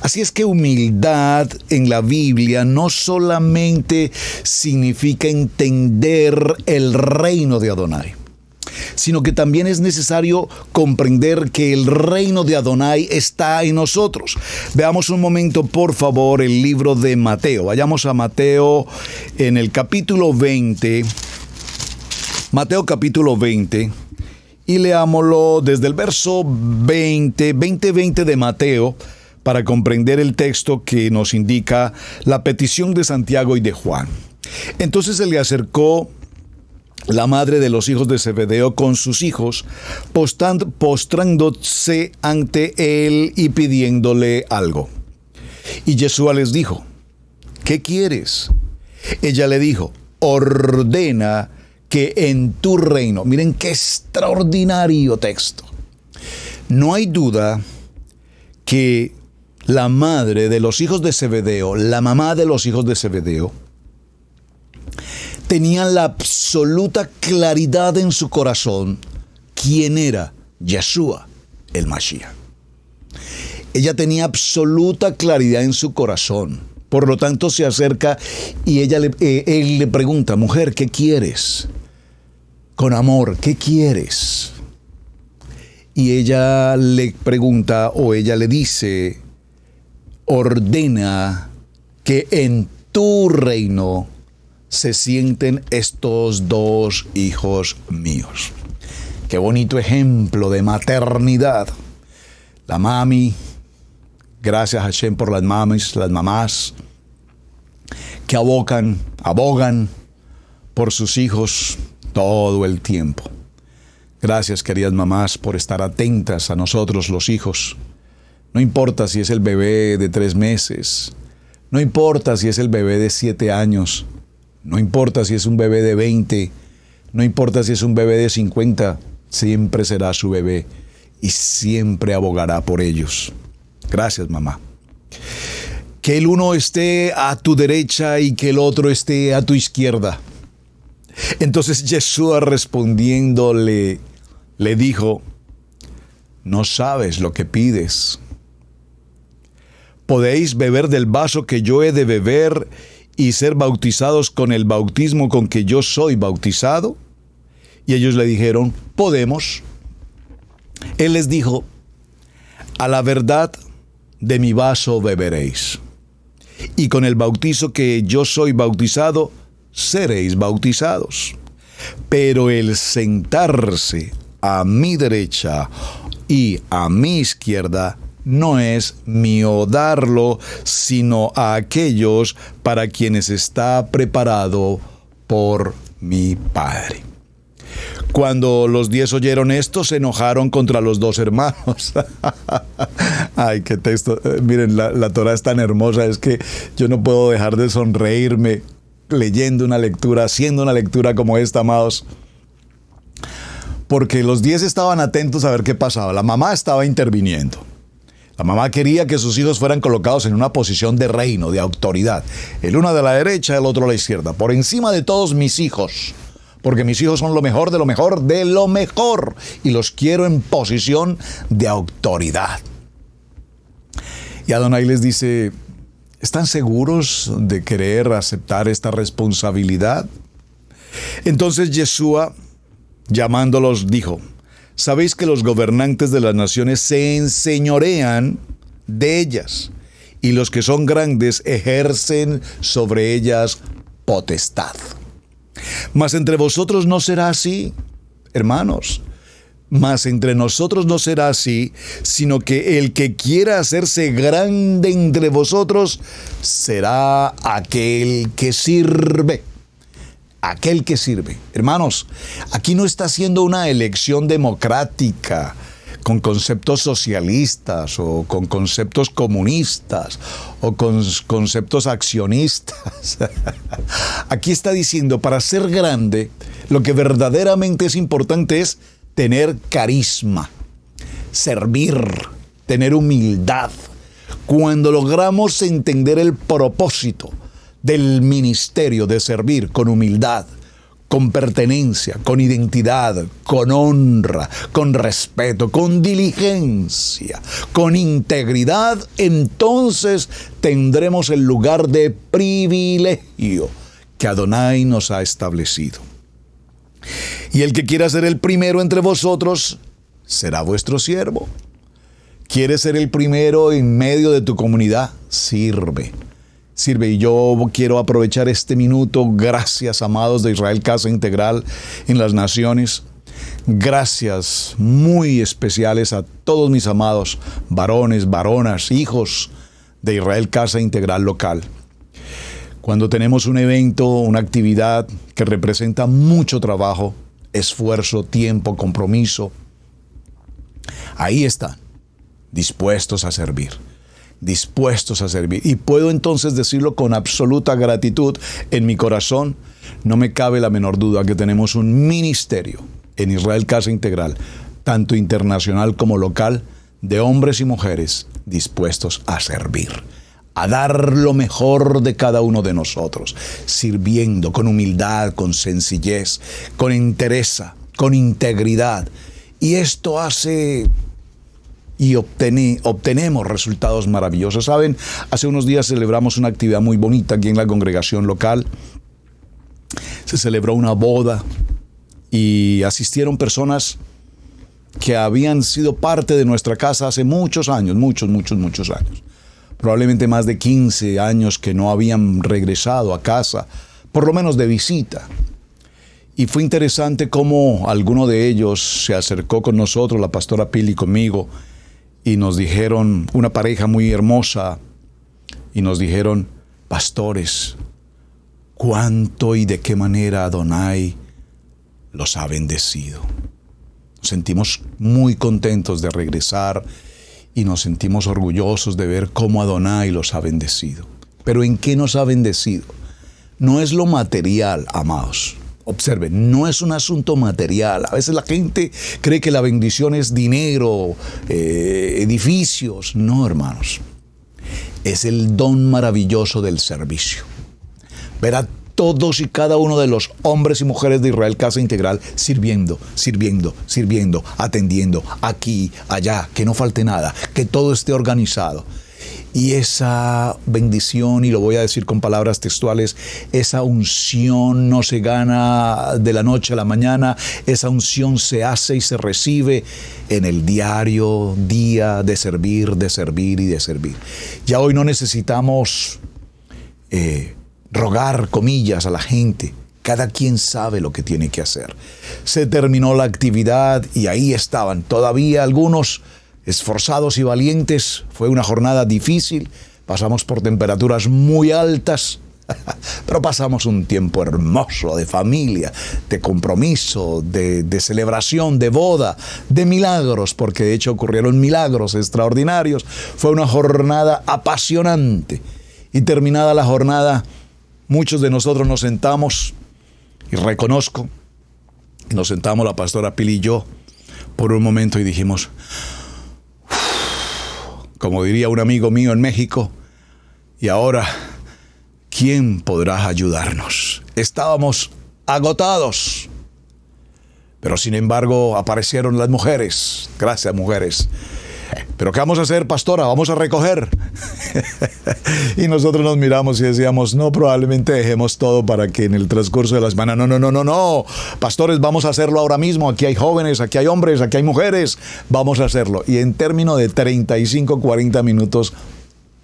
Así es que humildad en la Biblia no solamente significa entender el reino de Adonai, sino que también es necesario comprender que el reino de Adonai está en nosotros. Veamos un momento, por favor, el libro de Mateo. Vayamos a Mateo en el capítulo 20. Mateo capítulo 20. Y leámoslo desde el verso 20 de Mateo, para comprender el texto que nos indica la petición de Santiago y de Juan. Entonces se le acercó la madre de los hijos de Zebedeo con sus hijos, postrándose ante él y pidiéndole algo. Y Yeshua les dijo: ¿qué quieres? Ella le dijo: ordena que en tu reino. Miren qué extraordinario texto. No hay duda que la madre de los hijos de Zebedeo, la mamá de los hijos de Zebedeo, tenían la absoluta claridad en su corazón quién era Yeshua, el Mashiach. Ella tenía absoluta claridad en su corazón. Por lo tanto, se acerca y él le pregunta: mujer, ¿qué quieres? Con amor, ¿qué quieres? Y ella le pregunta, o ella le dice: ordena que en tu reino se sienten estos dos hijos míos. Qué bonito ejemplo de maternidad. La mami, gracias a Hashem por las mamás que abogan por sus hijos todo el tiempo. Gracias, queridas mamás, por estar atentas a nosotros, los hijos. No importa si es el bebé de 3 meses, no importa si es el bebé de 7 años, no importa si es un bebé de 20, no importa si es un bebé de 50, siempre será su bebé y siempre abogará por ellos. Gracias, mamá. Que el uno esté a tu derecha y que el otro esté a tu izquierda. Entonces Yeshua, respondiéndole, le dijo: no sabes lo que pides. ¿Podéis beber del vaso que yo he de beber y ser bautizados con el bautismo con que yo soy bautizado? Y ellos le dijeron: podemos. Él les dijo: a la verdad, de mi vaso beberéis, y con el bautizo que yo soy bautizado, seréis bautizados. Pero el sentarse a mi derecha y a mi izquierda no es mío darlo, sino a aquellos para quienes está preparado por mi Padre. Cuando los 10 oyeron esto, se enojaron contra los 2 hermanos. Ay, qué texto. Miren, la Torá es tan hermosa, es que yo no puedo dejar de sonreírme leyendo una lectura, haciendo una lectura como esta, amados. Porque los 10 estaban atentos a ver qué pasaba. La mamá estaba interviniendo. La mamá quería que sus hijos fueran colocados en una posición de reino, de autoridad. El uno a la derecha, el otro a la izquierda. Por encima de todos mis hijos. Porque mis hijos son lo mejor de lo mejor de lo mejor. Y los quiero en posición de autoridad. Y Adonai les dice: ¿están seguros de querer aceptar esta responsabilidad? Entonces Yeshua, llamándolos, dijo: sabéis que los gobernantes de las naciones se enseñorean de ellas, y los que son grandes ejercen sobre ellas potestad. Mas entre vosotros no será así, hermanos. Mas entre nosotros no será así, sino que el que quiera hacerse grande entre vosotros será aquel que sirve. Aquel que sirve. Hermanos, aquí no está haciendo una elección democrática con conceptos socialistas o con conceptos comunistas o con conceptos accionistas. Aquí está diciendo, para ser grande, Lo que verdaderamente es importante es tener carisma, servir, tener humildad. Cuando logramos entender el propósito del ministerio de servir con humildad, con pertenencia, con identidad, con honra, con respeto, con diligencia, con integridad, entonces tendremos el lugar de privilegio que Adonai nos ha establecido. Y el que quiera ser el primero entre vosotros será vuestro siervo. ¿Quieres ser el primero en medio de tu comunidad? Sirve. Y yo quiero aprovechar este minuto. Gracias, amados de Israel Casa Integral en las Naciones. Gracias muy especiales a todos mis amados varones, varonas, hijos de Israel Casa Integral local. Cuando tenemos un evento, una actividad que representa mucho trabajo, esfuerzo, tiempo, compromiso, ahí están, dispuestos a servir. Y puedo entonces decirlo con absoluta gratitud en mi corazón. No me cabe la menor duda que tenemos un ministerio en Israel Casa Integral, tanto internacional como local, de hombres y mujeres dispuestos a servir, a dar lo mejor de cada uno de nosotros, sirviendo con humildad, con sencillez, con entereza, con integridad. Y esto hace y obtenemos resultados maravillosos. Saben, hace unos días celebramos una actividad muy bonita aquí en la congregación local. Se celebró una boda y asistieron personas que habían sido parte de nuestra casa hace muchos años, muchos años. Probablemente más de 15 años que no habían regresado a casa, por lo menos de visita. Y fue interesante cómo alguno de ellos se acercó con nosotros, la pastora Pili conmigo, y nos dijeron, una pareja muy hermosa, y nos dijeron: pastores, cuánto y de qué manera Adonai los ha bendecido. Nos sentimos muy contentos de regresar y nos sentimos orgullosos de ver cómo Adonai los ha bendecido. Pero ¿en qué nos ha bendecido? No es lo material, amados. Observen, no es un asunto material. A veces la gente cree que la bendición es dinero, edificios. No, hermanos. Es el don maravilloso del servicio. Ver a todos y cada uno de los hombres y mujeres de Israel Casa Integral sirviendo, atendiendo, aquí, allá, que no falte nada, que todo esté organizado. Y esa bendición, y lo voy a decir con palabras textuales, esa unción no se gana de la noche a la mañana, esa unción se hace y se recibe en el diario día de servir. Ya hoy no necesitamos rogar, comillas, a la gente. Cada quien sabe lo que tiene que hacer. Se terminó la actividad y ahí estaban todavía algunos esforzados y valientes. Fue una jornada difícil, pasamos por temperaturas muy altas, pero pasamos un tiempo hermoso de familia, de compromiso, de celebración, de boda, de milagros, porque de hecho ocurrieron milagros extraordinarios. Fue una jornada apasionante y terminada la jornada, muchos de nosotros nos sentamos, y reconozco, nos sentamos la pastora Pili y yo por un momento y dijimos: como diría un amigo mío en México, y ahora, ¿quién podrá ayudarnos? Estábamos agotados, pero sin embargo aparecieron las mujeres. Gracias, mujeres. ¿Pero qué vamos a hacer, pastora? Vamos a recoger. Y nosotros nos miramos y decíamos: no, probablemente dejemos todo para que en el transcurso de la semana. No. Pastores, vamos a hacerlo ahora mismo. Aquí hay jóvenes, aquí hay hombres, aquí hay mujeres. Vamos a hacerlo. Y en términos de 35, 40 minutos,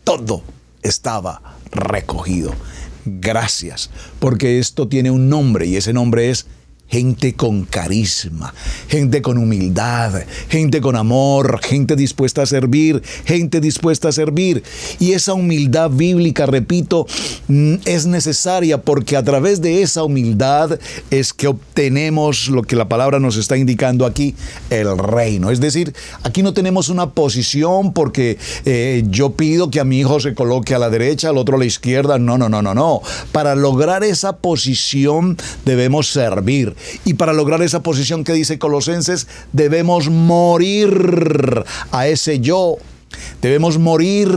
todo estaba recogido. Gracias, porque esto tiene un nombre y ese nombre es gente con carisma, gente con humildad, gente con amor, gente dispuesta a servir. Y esa humildad bíblica, repito, es necesaria porque a través de esa humildad es que obtenemos lo que la palabra nos está indicando aquí, el reino. Es decir, aquí no tenemos una posición porque yo pido que a mi hijo se coloque a la derecha, al otro a la izquierda. No. Para lograr esa posición debemos servir. Y para lograr esa posición que dice Colosenses, debemos morir a ese yo. Debemos morir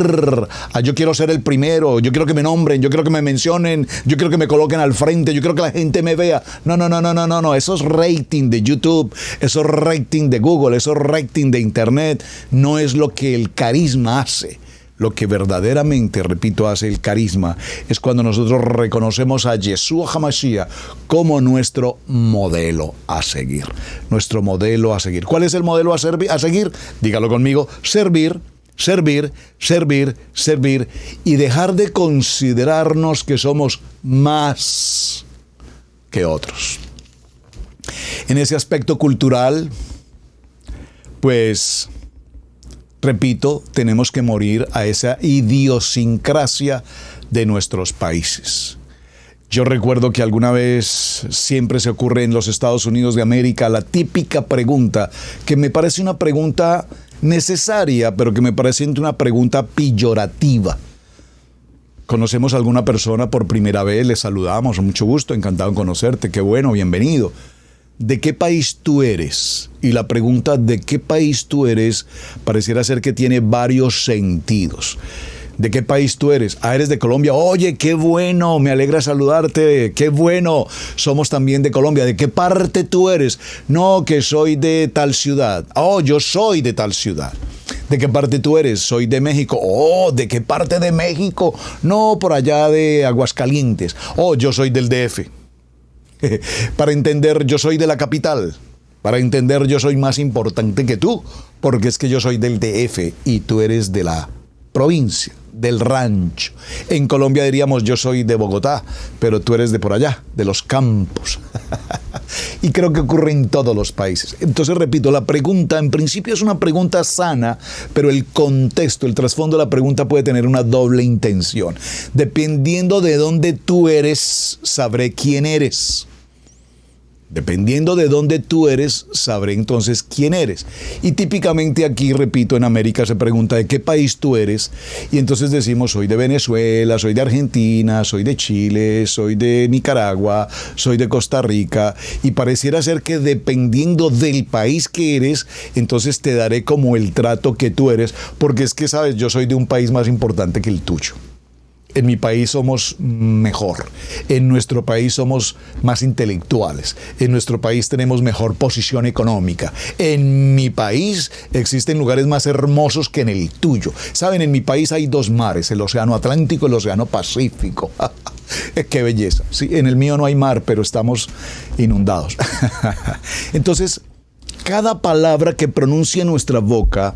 a yo quiero ser el primero, yo quiero que me nombren, yo quiero que me mencionen, yo quiero que me coloquen al frente, yo quiero que la gente me vea. No, eso es rating de YouTube, eso es rating de Google, eso es rating de Internet. No es lo que el carisma hace. Lo que verdaderamente, repito, hace el carisma es cuando nosotros reconocemos a Yeshua HaMashiach como nuestro modelo a seguir. Nuestro modelo a seguir. ¿Cuál es el modelo a seguir? Dígalo conmigo: servir, servir, servir, servir, y dejar de considerarnos que somos más que otros. En ese aspecto cultural, pues, repito, tenemos que morir a esa idiosincrasia de nuestros países. Yo recuerdo que alguna vez siempre se ocurre en los Estados Unidos de América la típica pregunta, que me parece una pregunta necesaria, pero que me parece una pregunta peyorativa. Conocemos a alguna persona por primera vez, le saludamos, mucho gusto, encantado en conocerte, qué bueno, bienvenido. ¿De qué país tú eres? Y la pregunta ¿de qué país tú eres? Pareciera ser que tiene varios sentidos. ¿De qué país tú eres? Ah, eres de Colombia. Oye, qué bueno, me alegra saludarte. Qué bueno, somos también de Colombia. ¿De qué parte tú eres? No, que soy de tal ciudad. Oh, yo soy de tal ciudad. ¿De qué parte tú eres? Soy de México. Oh, ¿de qué parte de México? No, por allá de Aguascalientes. Oh, yo soy del DF. Para entender, yo soy de la capital. Para entender, yo soy más importante que tú, porque es que yo soy del DF y tú eres de la provincia, del rancho. En Colombia diríamos, yo soy de Bogotá, pero tú eres de por allá, de los campos. Y creo que ocurre en todos los países. Entonces, repito, la pregunta en principio es una pregunta sana, pero el contexto, el trasfondo de la pregunta puede tener una doble intención. Dependiendo de dónde tú eres, sabré quién eres. Dependiendo de dónde tú eres, sabré entonces quién eres. Y típicamente aquí, repito, en América se pregunta de qué país tú eres. Y entonces decimos, soy de Venezuela, soy de Argentina, soy de Chile, soy de Nicaragua, soy de Costa Rica. Y pareciera ser que dependiendo del país que eres, entonces te daré como el trato que tú eres. Porque es que, sabes, yo soy de un país más importante que el tuyo. En mi país somos mejor, en nuestro país somos más intelectuales, en nuestro país tenemos mejor posición económica, en mi país existen lugares más hermosos que en el tuyo. Saben, en mi país hay dos mares, el Océano Atlántico y el Océano Pacífico. ¡Qué belleza! Sí, en el mío no hay mar, pero estamos inundados. Entonces, cada palabra que pronuncia nuestra boca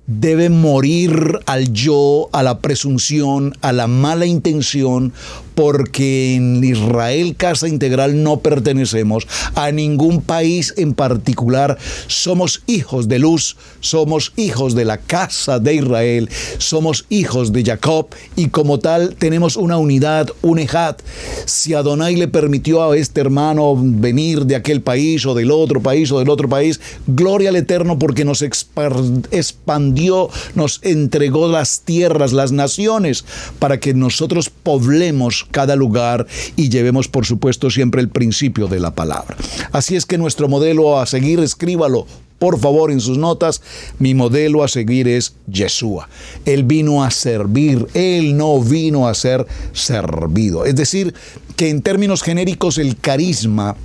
debe morir al yo, a la presunción, a la mala intención, porque en Israel Casa Integral no pertenecemos a ningún país en particular. Somos hijos de luz, somos hijos de la casa de Israel, somos hijos de Jacob y como tal tenemos una unidad, un ejad. Si Adonai le permitió a este hermano venir de aquel país o del otro país o del otro país, gloria al Eterno porque nos expandió, nos entregó las tierras, las naciones, para que nosotros poblemos cada lugar y llevemos, por supuesto, siempre el principio de la palabra. Así es que nuestro modelo a seguir, escríbalo, por favor, en sus notas. Mi modelo a seguir es Yeshua. Él vino a servir, Él no vino a ser servido. Es decir, que en términos genéricos el carisma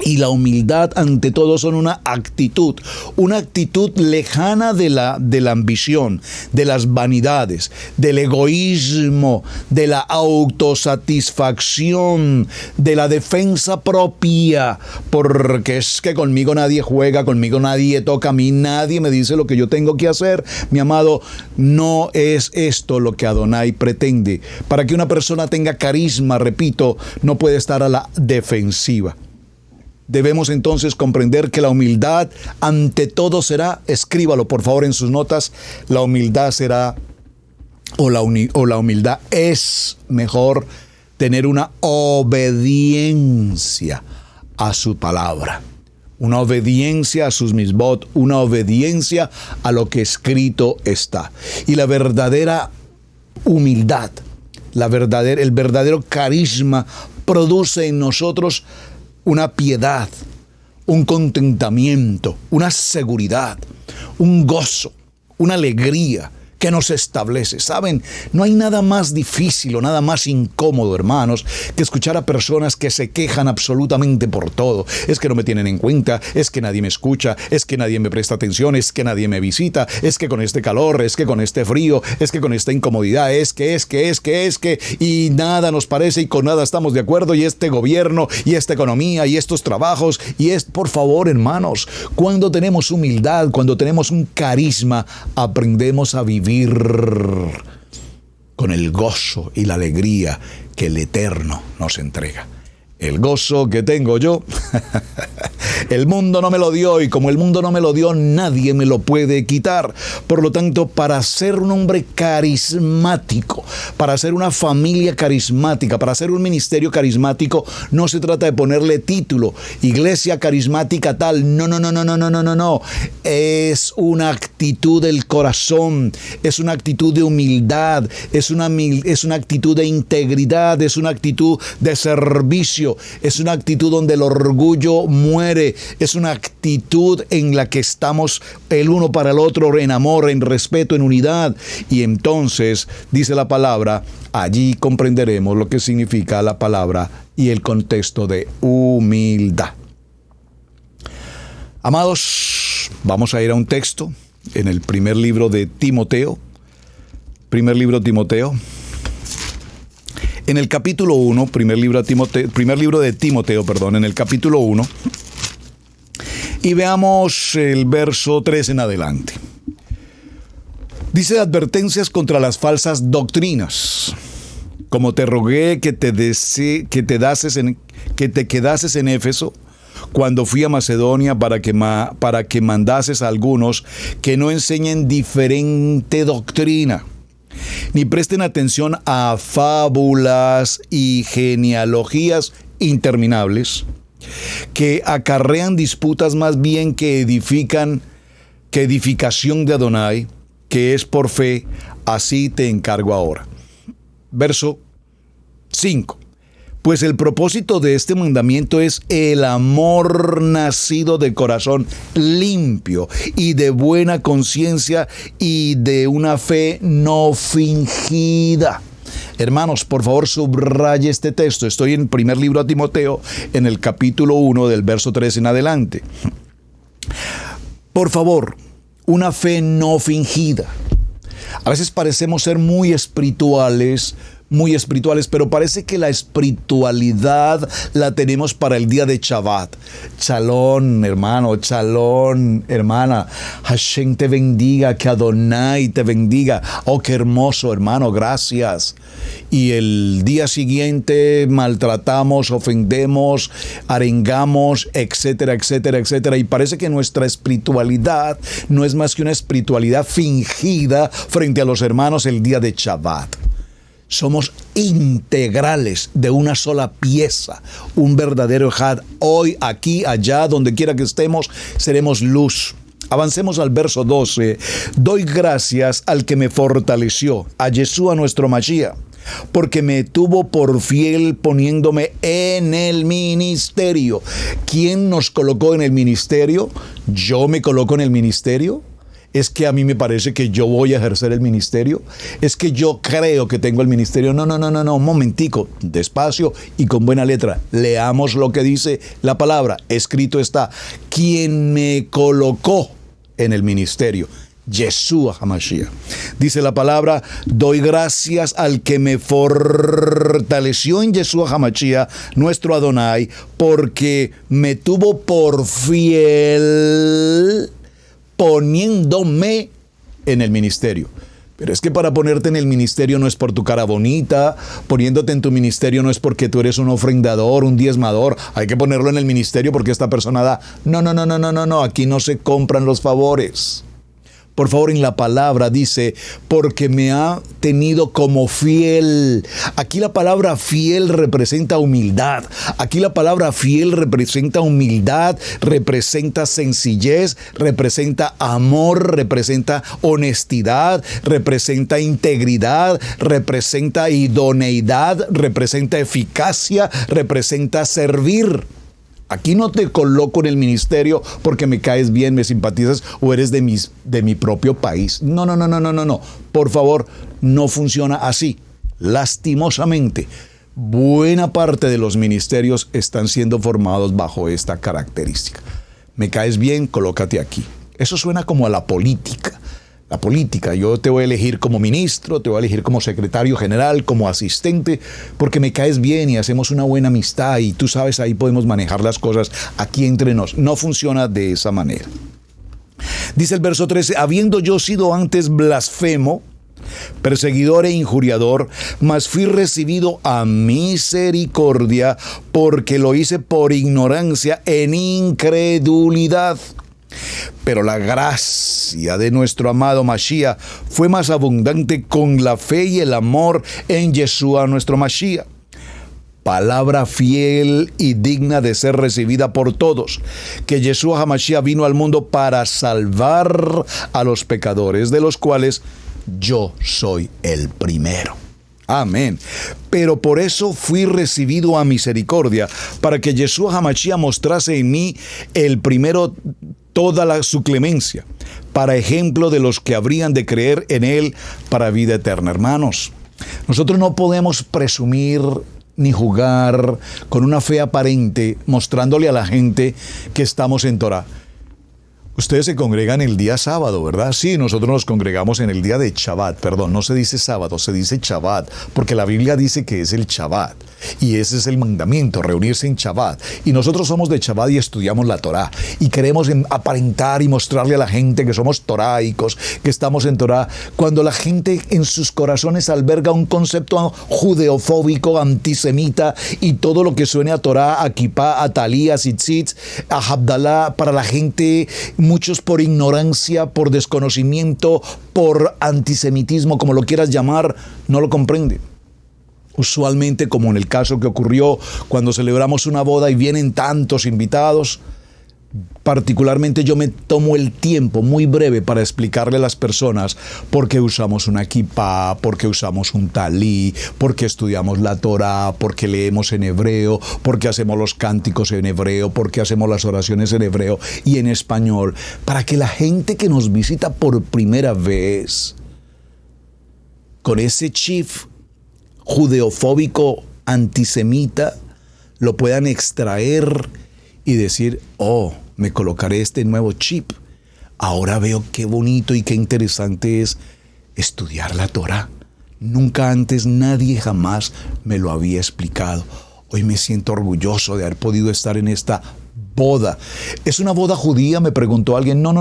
y la humildad ante todo son una actitud lejana de la ambición, de las vanidades, del egoísmo, de la autosatisfacción, de la defensa propia, porque es que conmigo nadie juega, conmigo nadie toca, a mí nadie me dice lo que yo tengo que hacer. Mi amado, no es esto lo que Adonai pretende. Para que una persona tenga carisma, repito, no puede estar a la defensiva. Debemos entonces comprender que la humildad ante todo será, escríbalo por favor en sus notas, la humildad será, o la humildad es mejor tener una obediencia a su palabra, una obediencia a sus misbot, una obediencia a lo que escrito está. Y la verdadera humildad, el verdadero carisma produce en nosotros una piedad, un contentamiento, una seguridad, un gozo, una alegría que nos establece. ¿Saben? No hay nada más difícil o nada más incómodo, hermanos, que escuchar a personas que se quejan absolutamente por todo. Es que no me tienen en cuenta, es que nadie me escucha, es que nadie me presta atención, es que nadie me visita, es que con este calor, es que con este frío, es que con esta incomodidad, es que, y nada nos parece y con nada estamos de acuerdo, y este gobierno, y esta economía, y estos trabajos, por favor, hermanos, cuando tenemos humildad, cuando tenemos un carisma, aprendemos a vivir con el gozo y la alegría que el Eterno nos entrega. El gozo que tengo yo, el mundo no me lo dio, y como el mundo no me lo dio, nadie me lo puede quitar. Por lo tanto, para ser un hombre carismático, para ser una familia carismática, para ser un ministerio carismático, no se trata de ponerle título, iglesia carismática tal. No. Es una actitud del corazón, es una actitud de humildad, es una actitud de integridad, es una actitud de servicio. Es una actitud donde el orgullo muere. Es una actitud en la que estamos el uno para el otro en amor, en respeto, en unidad. Y entonces, dice la palabra, allí comprenderemos lo que significa la palabra y el contexto de humildad. Amados, vamos a ir a un texto en el primer libro de Timoteo. Primer libro de Timoteo. En el capítulo 1, primer libro de Timoteo, en el capítulo 1, y veamos el verso 3 en adelante. Dice: advertencias contra las falsas doctrinas. Como te rogué que te quedases en Éfeso cuando fui a Macedonia para que mandases a algunos que no enseñen diferente doctrina, ni presten atención a fábulas y genealogías interminables, que acarrean disputas más bien que edificación de Adonai, que es por fe. Así te encargo ahora. Verso 5. Pues el propósito de este mandamiento es el amor nacido de corazón limpio y de buena conciencia y de una fe no fingida. Hermanos, por favor, subraye este texto. Estoy en primer libro de Timoteo, en el capítulo 1, del verso 3 en adelante. Por favor, una fe no fingida. A veces parecemos ser muy espirituales, pero parece que la espiritualidad la tenemos para el día de Shabbat. Shalom, hermano, shalom, hermana. Hashem te bendiga, que Adonai te bendiga. Oh, qué hermoso, hermano, gracias. Y el día siguiente maltratamos, ofendemos, arengamos, etcétera, etcétera, etcétera. Y parece que nuestra espiritualidad no es más que una espiritualidad fingida frente a los hermanos el día de Shabbat. Somos integrales de una sola pieza, un verdadero ejad. Hoy, aquí, allá, donde quiera que estemos, seremos luz. Avancemos al verso 12. Doy gracias al que me fortaleció, a Yeshua nuestro Mashiach, porque me tuvo por fiel poniéndome en el ministerio. ¿Quién nos colocó en el ministerio? ¿Yo me coloco en el ministerio? ¿Es que a mí me parece que yo voy a ejercer el ministerio? ¿Es que yo creo que tengo el ministerio? No, un momentico, despacio y con buena letra. Leamos lo que dice la palabra. Escrito está: quien me colocó en el ministerio, Yeshua HaMashiach. Dice la palabra: doy gracias al que me fortaleció en Yeshua HaMashiach, nuestro Adonai, porque me tuvo por fiel poniéndome en el ministerio. Pero es que para ponerte en el ministerio no es por tu cara bonita, poniéndote en tu ministerio no es porque tú eres un ofrendador, un diezmador, hay que ponerlo en el ministerio porque esta persona da. No, aquí no se compran los favores. Por favor, en la palabra dice: porque me ha tenido como fiel. Aquí la palabra fiel representa humildad. Aquí la palabra fiel representa humildad, representa sencillez, representa amor, representa honestidad, representa integridad, representa idoneidad, representa eficacia, representa servir. Aquí no te coloco en el ministerio porque me caes bien, me simpatizas o eres de mi propio país. No. Por favor, no funciona así. Lastimosamente, buena parte de los ministerios están siendo formados bajo esta característica. Me caes bien, colócate aquí. Eso suena como a la política. La política, yo te voy a elegir como ministro, te voy a elegir como secretario general, como asistente, porque me caes bien y hacemos una buena amistad y tú sabes, ahí podemos manejar las cosas aquí entre nos. No funciona de esa manera. Dice el verso 13, habiendo yo sido antes blasfemo, perseguidor e injuriador, mas fui recibido a misericordia, porque lo hice por ignorancia en incredulidad. Pero la gracia de nuestro amado Mashiach fue más abundante con la fe y el amor en Yeshua nuestro Mashiach. Palabra fiel y digna de ser recibida por todos, que Yeshua HaMashiach vino al mundo para salvar a los pecadores, de los cuales yo soy el primero. Amén. Pero por eso fui recibido a misericordia, para que Yeshua HaMashiach mostrase en mí el primero toda su clemencia, para ejemplo de los que habrían de creer en él para vida eterna. Hermanos, nosotros no podemos presumir ni jugar con una fe aparente, mostrándole a la gente que estamos en Torah. Ustedes se congregan el día sábado, ¿verdad? Sí, nosotros nos congregamos en el día de Shabbat. Perdón, no se dice sábado, se dice Shabbat, porque la Biblia dice que es el Shabbat. Y ese es el mandamiento, reunirse en Shabbat. Y nosotros somos de Shabbat y estudiamos la Torah. Y queremos aparentar y mostrarle a la gente que somos toraicos, que estamos en Torah. Cuando la gente en sus corazones alberga un concepto judeofóbico, antisemita, y todo lo que suene a Torah, a Kippah, a Talí, a Tzitzit, a Havdalah, para la gente, muchos por ignorancia, por desconocimiento, por antisemitismo, como lo quieras llamar, no lo comprenden. Usualmente, como en el caso que ocurrió cuando celebramos una boda y vienen tantos invitados, particularmente yo me tomo el tiempo muy breve para explicarle a las personas por qué usamos una kippah, por qué usamos un talí, por qué estudiamos la Torah, por qué leemos en hebreo, por qué hacemos los cánticos en hebreo, por qué hacemos las oraciones en hebreo y en español, para que la gente que nos visita por primera vez, con ese chip judeofóbico antisemita, lo puedan extraer y decir, oh, me colocaré este nuevo chip. Ahora veo qué bonito y qué interesante es estudiar la Torah. Nunca antes nadie jamás me lo había explicado. Hoy me siento orgulloso de haber podido estar en esta boda. ¿Es una boda judía?, me preguntó alguien. No.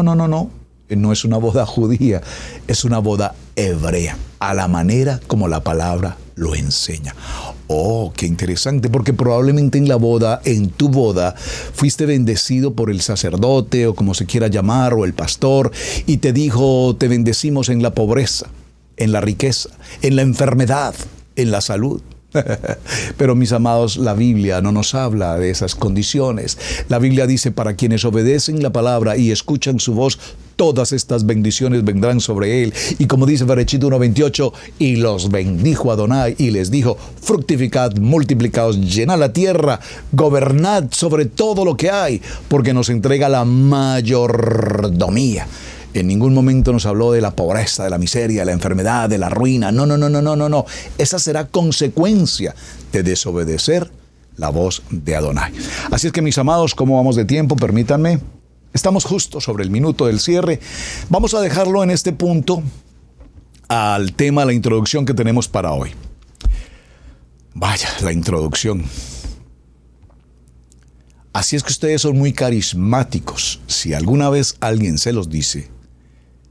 No es una boda judía, es una boda hebrea, a la manera como la palabra lo enseña. Oh, qué interesante, porque probablemente en la boda, en tu boda, fuiste bendecido por el sacerdote, o como se quiera llamar, o el pastor, y te dijo, te bendecimos en la pobreza, en la riqueza, en la enfermedad, en la salud. Pero mis amados, la Biblia no nos habla de esas condiciones. La Biblia dice, para quienes obedecen la palabra y escuchan su voz, todas estas bendiciones vendrán sobre él. Y como dice Bereshit 1:28, y los bendijo Adonai y les dijo, fructificad, multiplicaos, llenad la tierra, gobernad sobre todo lo que hay, porque nos entrega la mayordomía. En ningún momento nos habló de la pobreza, de la miseria, de la enfermedad, de la ruina. No. Esa será consecuencia de desobedecer la voz de Adonai. Así es que, mis amados, ¿cómo vamos de tiempo? Permítanme. Estamos justo sobre el minuto del cierre. Vamos a dejarlo en este punto al tema, la introducción que tenemos para hoy. Vaya, la introducción. Así es que ustedes son muy carismáticos. Si alguna vez alguien se los dice,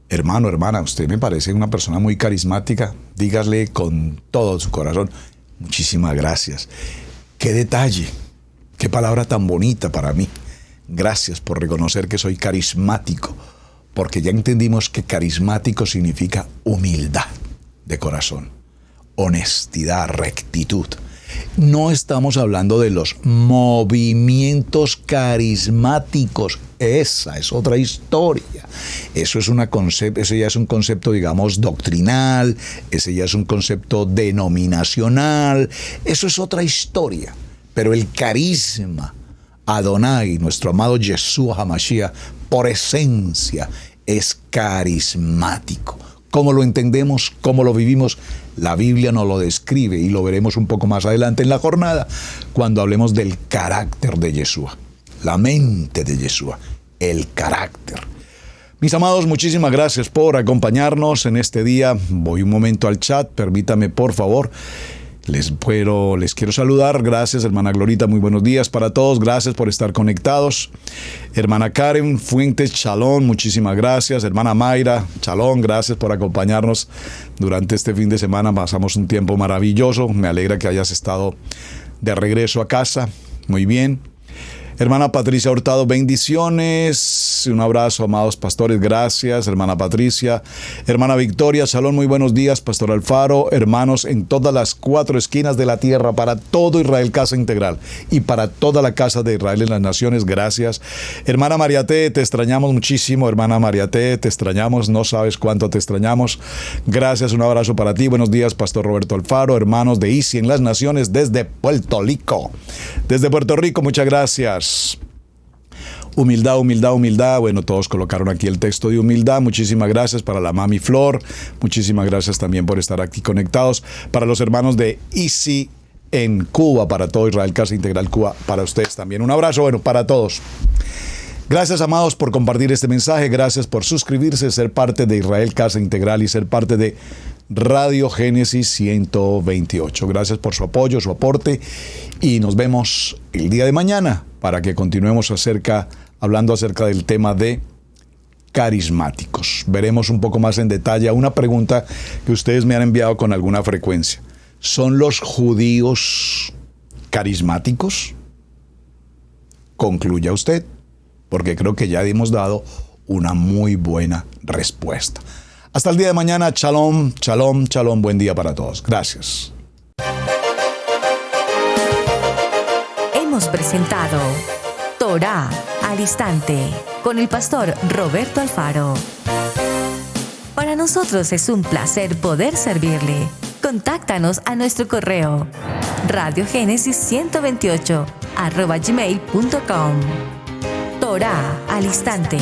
hermano, hermana, usted me parece una persona muy carismática, dígale con todo su corazón, muchísimas gracias. Qué detalle, qué palabra tan bonita para mí. Gracias por reconocer que soy carismático, porque ya entendimos que carismático significa humildad de corazón, honestidad, rectitud. No estamos hablando de los movimientos carismáticos. Esa es otra historia. Eso ya es un concepto, digamos, doctrinal. Ese ya es un concepto denominacional. Eso es otra historia. Pero el carisma Adonai, nuestro amado Yeshua HaMashiach, por esencia es carismático. ¿Cómo lo entendemos? ¿Cómo lo vivimos? La Biblia nos lo describe y lo veremos un poco más adelante en la jornada cuando hablemos del carácter de Yeshua, la mente de Yeshua, el carácter. Mis amados, muchísimas gracias por acompañarnos en este día. Voy un momento al chat, permítame por favor. Les quiero saludar. Gracias, hermana Glorita, muy buenos días para todos. Gracias por estar conectados. Hermana Karen Fuentes, shalom, muchísimas gracias. Hermana Mayra, shalom, gracias por acompañarnos durante este fin de semana. Pasamos un tiempo maravilloso. Me alegra que hayas estado de regreso a casa. Muy bien. Hermana Patricia Hurtado, bendiciones. Un abrazo, amados pastores, gracias. Hermana Patricia. Hermana Victoria, shalom, muy buenos días. Pastor Alfaro, hermanos en todas las 4 esquinas de la tierra, para todo Israel Casa Integral y para toda la casa de Israel en las naciones, gracias. Hermana Mariate, te extrañamos muchísimo. Hermana Mariate, te extrañamos, no sabes cuánto te extrañamos. Gracias, un abrazo para ti. Buenos días, Pastor Roberto Alfaro, hermanos de ICI en las naciones desde Puerto Rico. Desde Puerto Rico, muchas gracias. Humildad, humildad, humildad. Bueno, todos colocaron aquí el texto de humildad. Muchísimas gracias para la Mami Flor. Muchísimas gracias también por estar aquí conectados. Para los hermanos de ICI en Cuba, para todo Israel Casa Integral Cuba, para ustedes también. Un abrazo, bueno, para todos. Gracias, amados, por compartir este mensaje. Gracias por suscribirse, ser parte de Israel Casa Integral y ser parte de Radio Génesis 128. Gracias por su apoyo, su aporte, y nos vemos el día de mañana para que continuemos hablando acerca del tema de carismáticos. Veremos un poco más en detalle una pregunta que ustedes me han enviado con alguna frecuencia. ¿Son los judíos carismáticos? Concluya usted, porque creo que ya hemos dado una muy buena respuesta. Hasta el día de mañana. Shalom, shalom, shalom. Buen día para todos. Gracias. Hemos presentado Torá al Instante con el pastor Roberto Alfaro. Para nosotros es un placer poder servirle. Contáctanos a nuestro correo radiogenesis128@gmail.com. Torá al Instante.